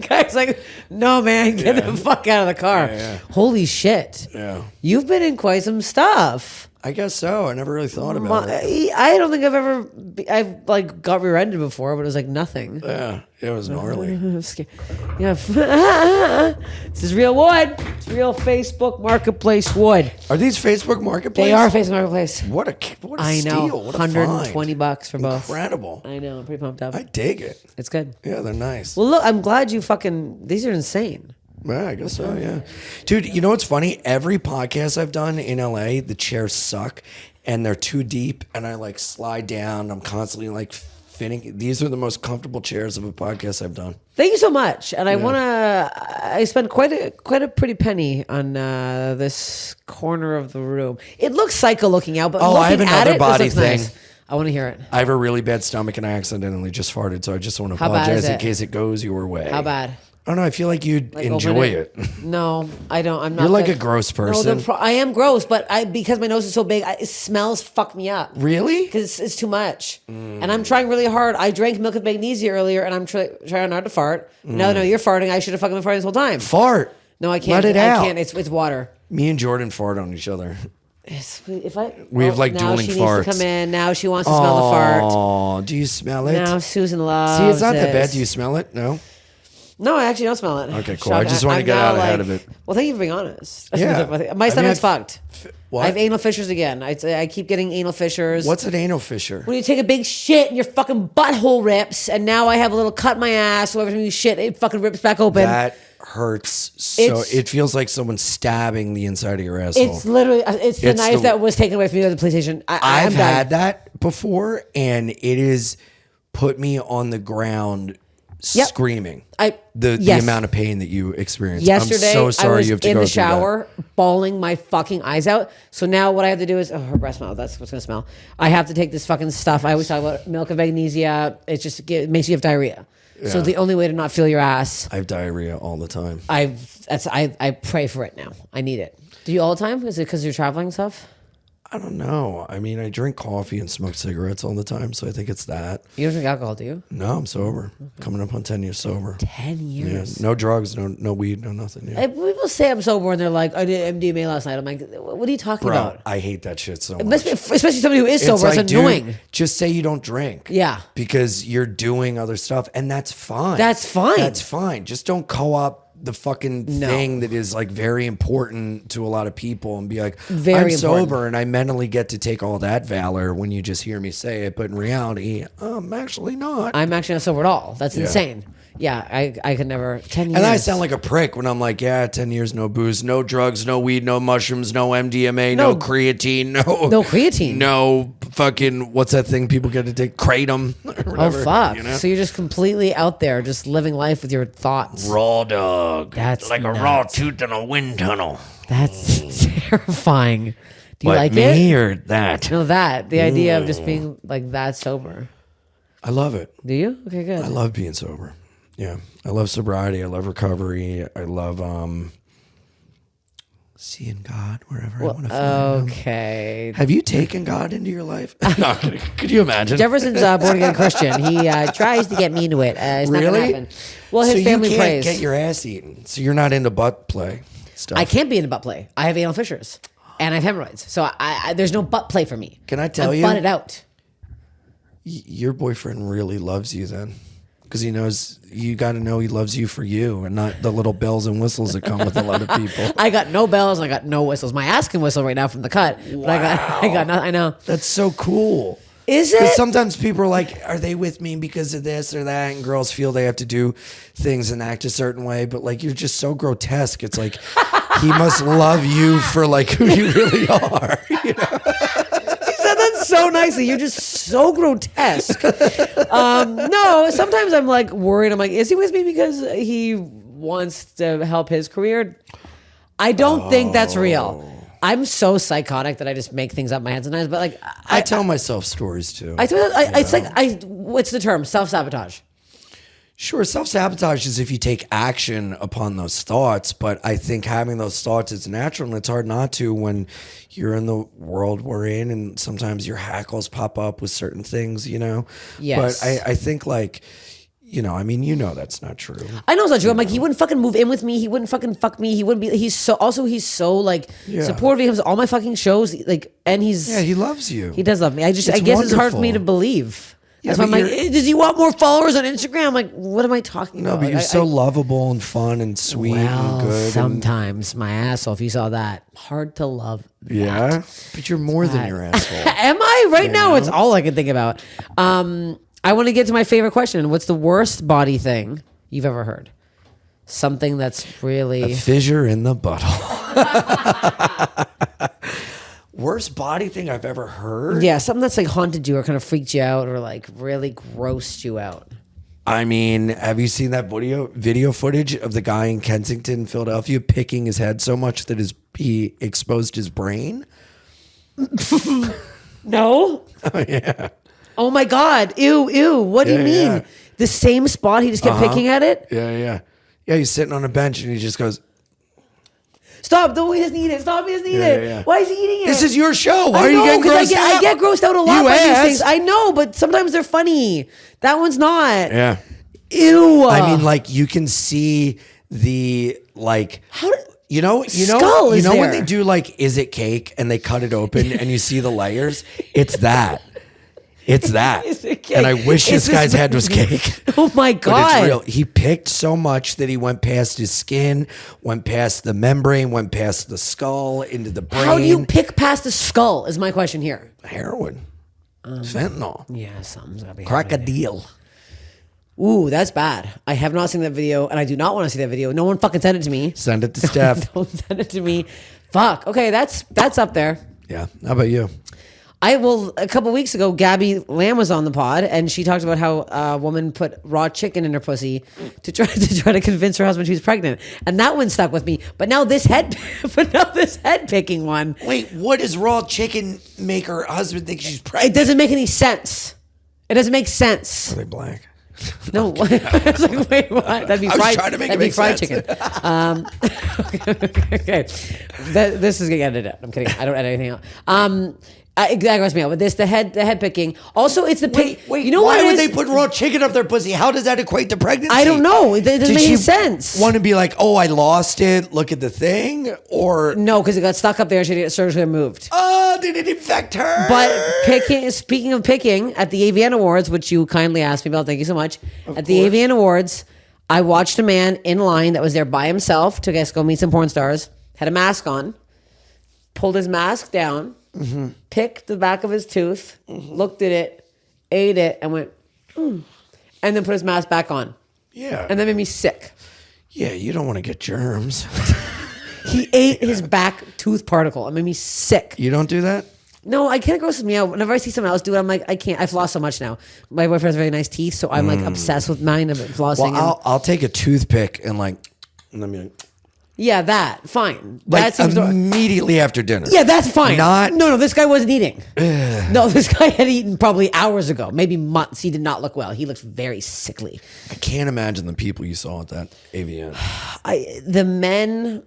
Guy's like, no, man, get the fuck out of the car. Yeah. Holy shit. Yeah, You've been in quite some stuff. I guess so. I never really thought about it. I don't think I've like got rear-ended before, but it was like nothing. Yeah, it was gnarly. I'm scared. Yeah. This is real wood. It's real Facebook Marketplace wood. Are these Facebook Marketplace? They are Facebook Marketplace. What a I know. steal! What a $120 find. for both. Incredible. I know. I'm pretty pumped up. I dig it. It's good. Yeah, they're nice. Well, look, I'm glad you fucking. These are insane. Yeah, I guess so, yeah. Dude, you know what's funny? Every podcast I've done in LA, the chairs suck and they're too deep, and I like slide down. I'm constantly like These are the most comfortable chairs of a podcast I've done. Thank you so much. And I spent quite a pretty penny on this corner of the room. It looks psycho looking out, but looking I have another at it, body this looks thing. nice. I want to hear it. I have a really bad stomach and I accidentally just farted, so I just want to How bad is apologize in it? case it goes your way. How bad? I don't know. I feel like you'd Like, enjoy open it. No, I don't. I'm not. You're like a gross person. No, I am gross, but because my nose is so big, it smells fuck me up. Really? Because it's too much. And I'm trying really hard. I drank milk of magnesia earlier, and I'm trying not to fart. Now you're farting. I should have fucking been farting this whole time. Fart. No, I can't. Let it out. I can't. It's water. Me and Jordan fart on each other. We have, like, now dueling she farts. needs to come in. Now she wants to smell the fart. Oh, do you smell it? Now Susan loves See, it's not that it. bad. Do you smell it? No? No, I actually don't smell it. Okay, cool. I just want to get out ahead of it. Well, thank you for being honest. Yeah. My stomach's fucked. What? I have anal fissures again. I keep getting anal fissures. What's an anal fissure? When you take a big shit and your fucking butthole rips, and now I have a little cut in my ass, so every time you shit, it fucking rips back open. That hurts so. It feels like someone's stabbing the inside of your asshole. It's literally, it's the knife that was taken away from you at the PlayStation. I've had that before, and it has put me on the ground screaming. The amount of pain that you experienced. Yesterday, I'm so sorry I was you have to in go the through shower, bawling my fucking eyes out. So now what I have to do is, her breath smell. That's what's gonna smell. I have to take this fucking stuff. I always talk about milk of magnesia. It makes you have diarrhea. Yeah. So the only way to not feel your ass. I have diarrhea all the time. I pray for it now. I need it. Do you all the time? Is it because you're traveling and stuff? I don't know. I mean, I drink coffee and smoke cigarettes all the time, so I think it's that. You don't drink alcohol, do you? No, I'm sober. Coming up on 10 years sober. 10 years? Yeah, no drugs, no weed, no nothing. Yeah. People say I'm sober and they're like, I did MDMA last night. I'm like, what are you talking about? I hate that shit so much. Especially somebody who is sober. It's annoying. Dude, just say you don't drink. Yeah. Because you're doing other stuff, and that's fine. That's fine. That's fine. Just don't co-op the fucking thing that is like very important to a lot of people and be like, I'm sober and I mentally get to take all that valor when you just hear me say it, but in reality, I'm actually not. I'm actually not sober at all. That's insane. Yeah, I could never. 10 years. And I sound like a prick when I'm like, 10 years, no booze, no drugs, no weed, no mushrooms, no MDMA, no creatine, no creatine, no fucking, what's that thing people get to take? Kratom. Oh, fuck. You know? So you're just completely out there, just living life with your thoughts. Raw dog. That's like nuts. A raw tooth in a wind tunnel. That's terrifying. Do you like me it? Or that? No, that. The idea of just being like that sober. I love it. Do you? Okay, good. I love being sober. Yeah, I love sobriety. I love recovery. I love seeing God wherever I want to find him. Okay. Have you taken God into your life? No, could you imagine? Jefferson's born again Christian. He tries to get me into it. It's not gonna happen. Well, his family you can't prays. get your ass eaten, so you're not into butt play stuff. I can't be into butt play. I have anal fissures and I have hemorrhoids, so I there's no butt play for me. Can I tell I'm you? butt it out. Your boyfriend really loves you then. Because he knows, you got to know he loves you for you and not the little bells and whistles that come with a lot of people. I got no bells and I got no whistles. My ass can whistle right now from the cut. But I got nothing. I know. That's so cool. Is it? Because sometimes people are like, are they with me because of this or that? And girls feel they have to do things and act a certain way. But like, you're just so grotesque. It's like, he must love you for like who you really are. You know? That's so nicely. You're just so grotesque. No, sometimes I'm like worried. I'm like, is he with me because he wants to help his career? I don't think that's real. I'm so psychotic that I just make things up in my head sometimes. But like, I tell myself stories too. It's like what's the term? Self-sabotage. Sure, self-sabotage is if you take action upon those thoughts, but I think having those thoughts is natural, and it's hard not to when you're in the world we're in, and sometimes your hackles pop up with certain things, you know? Yes. But I think like, you know, I mean, you know that's not true. I know it's not true. I'm like, he wouldn't fucking move in with me. He wouldn't fucking fuck me. He wouldn't be. He's so like supportive. He comes to all my fucking shows. Like, and he loves you. He does love me. I guess wonderful. it's hard for me to believe. Yeah, That's why I'm like, does he want more followers on Instagram? I'm like, what am I talking about? No, but you're so lovable and fun and sweet and good. Sometimes my asshole, if you saw that, hard to love. Yeah, but you're more than your asshole. Am I? Right now, it's all I can think about. I want to get to my favorite question. What's the worst body thing you've ever heard? Something that's really... A fissure in the butthole. Worst body thing I've ever heard. Yeah, something that's like haunted you or kind of freaked you out or like really grossed you out. I mean, have you seen that video footage of the guy in Kensington, Philadelphia, picking his head so much that he exposed his brain? No. Oh, yeah. Oh my God. Ew. What do you mean? Yeah. The same spot, he just kept picking at it? Yeah. Yeah, he's sitting on a bench and he just goes, Stop. No, he doesn't eat it. Stop. He doesn't eat it. Yeah. Why is he eating it? this is your show. Why I are you know, getting 'cause grossed out? I get grossed out a lot You by these asked. things. I know, but sometimes they're funny. That one's not. Yeah. Ew. I mean, like, you can see the, like... How did, You know Skull is when there. they do like, is it cake? And they cut it open and you see the layers? It's that. It's that. Is it cake? And I wish Is this guy's this- head was cake. Oh my But God. it's real. He picked so much that he went past his skin, went past the membrane, went past the skull, into the brain. How do you pick past the skull is my question here. Heroin. Fentanyl. Yeah, something's gotta be Crack a happening. deal. Ooh, that's bad. I have not seen that video, and I do not want to see that video. No one fucking sent it to me. Send it to Steph. Don't send it to me. Fuck. Okay, that's up there. Yeah. How about you? A couple weeks ago, Gabby Lamb was on the pod, and she talked about how a woman put raw chicken in her pussy to try to convince her husband she was pregnant, and that one stuck with me. But now this head picking one, Wait, what does raw chicken make her husband think she's it pregnant? doesn't make any sense. It doesn't make sense. Are they black? No, I was like, wait, what? That'd be I was fried. trying to make That'd it be make fried sense. chicken. Okay, this is getting edited out. I'm kidding. I don't edit anything out. That grossed me out. But the head picking. Also, it's the pick. Wait, you know why what it would is? they put raw chicken up their pussy? How does that equate to pregnancy? I don't know. It doesn't Did make any she sense. want to be like, oh, I lost it, look at the thing? Or, No, because it got stuck up there and she had to get surgically removed. oh, did it infect her? But speaking of picking, at the AVN Awards, which you kindly asked me about, thank you so much. At the course. AVN Awards, I watched a man in line that was there by himself to go meet some porn stars, had a mask on, pulled his mask down, picked the back of his tooth, looked at it, ate it, and went, and then put his mask back on. Yeah. And that made me sick. Yeah, you don't want to get germs. He ate his back tooth particle. It made me sick. You don't do that? No, I can't. It grosses me out. Whenever I see someone else do it, I'm like, I can't. I've lost so much now. My boyfriend has very nice teeth, so I'm like obsessed with mine of flossing. Well, I'll take a toothpick and like, let me yeah, that fine. like That seems immediately after dinner. yeah, that's fine. Not- no. This guy wasn't eating. No, this guy had eaten probably hours ago, maybe months. He did not look well. He looked very sickly. I can't imagine the people you saw at that AVN. The men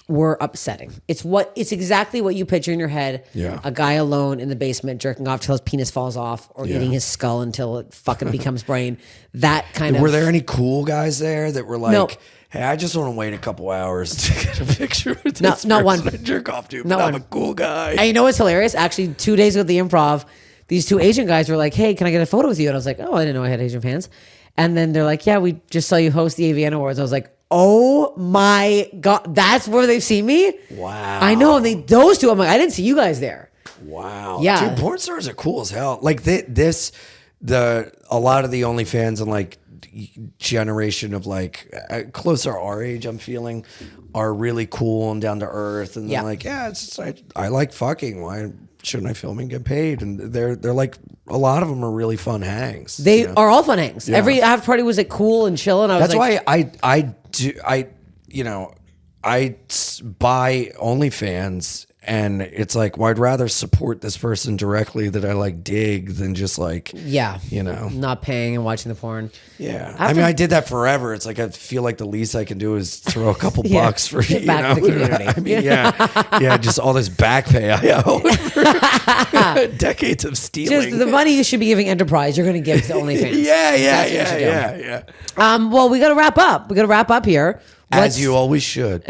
were upsetting. It's exactly what you picture in your head. Yeah. A guy alone in the basement jerking off till his penis falls off, or Yeah. eating his skull until it fucking becomes brain. That kind of. Were there any cool guys there that were like, No. hey, I just want to wait a couple hours to get a picture with No, this not person one. I jerk off to, but Not I'm one. a cool guy. And you know what's hilarious? Actually, 2 days ago at the Improv, these two Asian guys were like, "Hey, can I get a photo with you?" And I was like, "Oh, I didn't know I had Asian fans." And then they're like, "Yeah, we just saw you host the AVN Awards." I was like, "Oh my God, that's where they've seen me." Wow. I know. And those two, I'm like, I didn't see you guys there. Wow. Yeah. Dude, porn stars are cool as hell. Like a lot of the OnlyFans and like generation of like closer our age, I'm feeling, are really cool and down to earth. And they're Yeah. like, yeah, I like fucking. Why shouldn't I film and get paid? And they're like, a lot of them are really fun hangs. They you know? are all fun hangs. Yeah. Every after party was like cool and chill. And I was That's like, why I buy OnlyFans, and it's like, well, I'd rather support this person directly that I like dig than just like, yeah, you know, not paying and watching the porn. yeah. After- I mean, I did that forever. It's like I feel like the least I can do is throw a couple Yeah, bucks for give you back know. to the community. I mean, yeah, just all this back pay I owe for decades of stealing. Just the money you should be giving Enterprise, you're going to give to OnlyFans. That's what you should do. yeah. Well, we got to wrap up. We got to wrap up here. As you always should.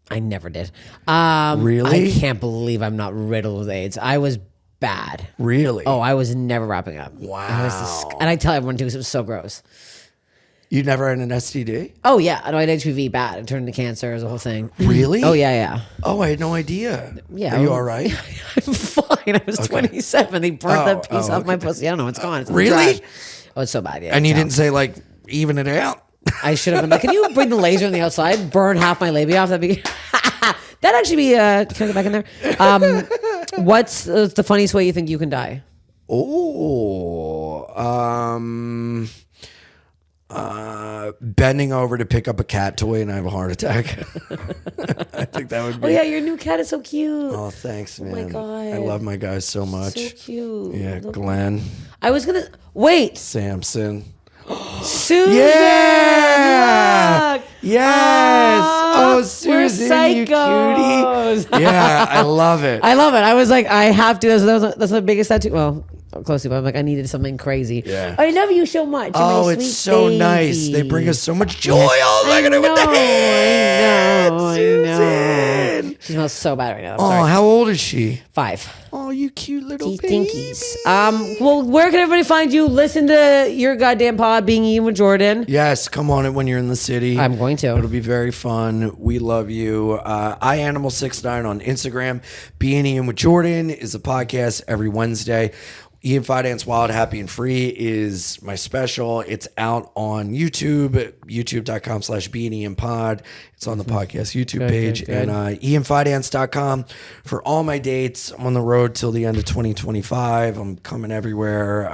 I never did. Really? I can't believe I'm not riddled with AIDS. I was bad. Really? Oh, I was never wrapping up. Wow. And I tell everyone too because it was so gross. You never had an STD? Oh yeah, I know I had HPV bad. It turned into cancer. It was a whole thing. Really? Oh yeah. Oh, I had no idea. Yeah. Are you all right? I'm fine. I was 27. They burnt that piece off my pussy. I don't know. It's gone. It's in the Really? trash. Oh, it's so bad. Yeah. And you it's didn't say like even it out? I should have been like, can you bring the laser on the outside, burn half my labia off? That'd be. That'd actually be. Can I get back in there? What's the funniest way you think you can die? Bending over to pick up a cat toy and I have a heart attack. I think that would be. Oh yeah, your new cat is so cute. Oh, thanks, man. my God. I love my guys so much. So cute. Yeah, Glenn, I was gonna wait. Samson. Susan. Yeah. Look. Yes. Oh, We're Susan, you psychos. cutie. Yeah, I love it. I love it. I was like, I have to. That's my biggest tattoo. Well, close to, but I'm like, I needed something crazy. Yeah. I love you so much. You're Oh, my it's sweet so baby. nice. They bring us so much joy all the way with the hands. I know. Susan. She smells so bad right now. I'm Oh, sorry. how old is she? 5. Oh, you cute little These baby. stinkies. Well, where can everybody find you? Listen to your goddamn pod, Being Ian with Jordan. Yes, come on it when you're in the city. I'm going to. It'll be very fun. We love you. iAnimal69 on Instagram. Being Ian with Jordan is a podcast every Wednesday. Ian Fidance Wild, Happy, and Free is my special. It's out on YouTube, youtube.com/BeingIanPod. It's on the podcast YouTube page. good. And IanFidance.com for all my dates. I'm on the road till the end of 2025. I'm coming everywhere.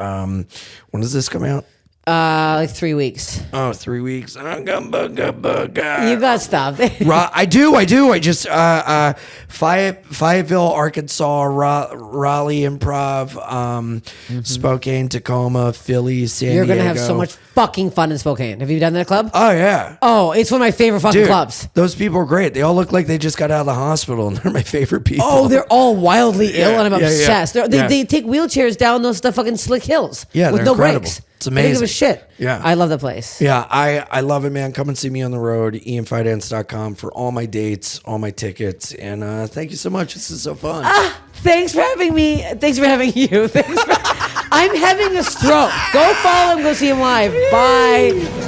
When does this come out? Like 3 weeks. Oh, 3 weeks. You got stuff. I do. I just Fayetteville, Arkansas, Raleigh Improv, Spokane, Tacoma, Phillies, San You're Diego. gonna have so much fucking fun in Spokane. Have you done that club? Oh yeah. Oh, it's one of my favorite fucking Dude, clubs. those people are great. They all look like they just got out of the hospital, and they're my favorite people. Oh, they're all wildly ill, and I'm yeah, yeah. obsessed. They Yeah. they take wheelchairs down those fucking slick hills. Yeah, with they're no incredible. brakes. It's They don't give a amazing. shit. Yeah. I love the place. Yeah, I love it, man. Come and see me on the road, ianfidance.com for all my dates, all my tickets. And thank you so much. This is so fun. Thanks for having me. Thanks for having you. I'm having a stroke. Go follow him. Go see him live. Bye.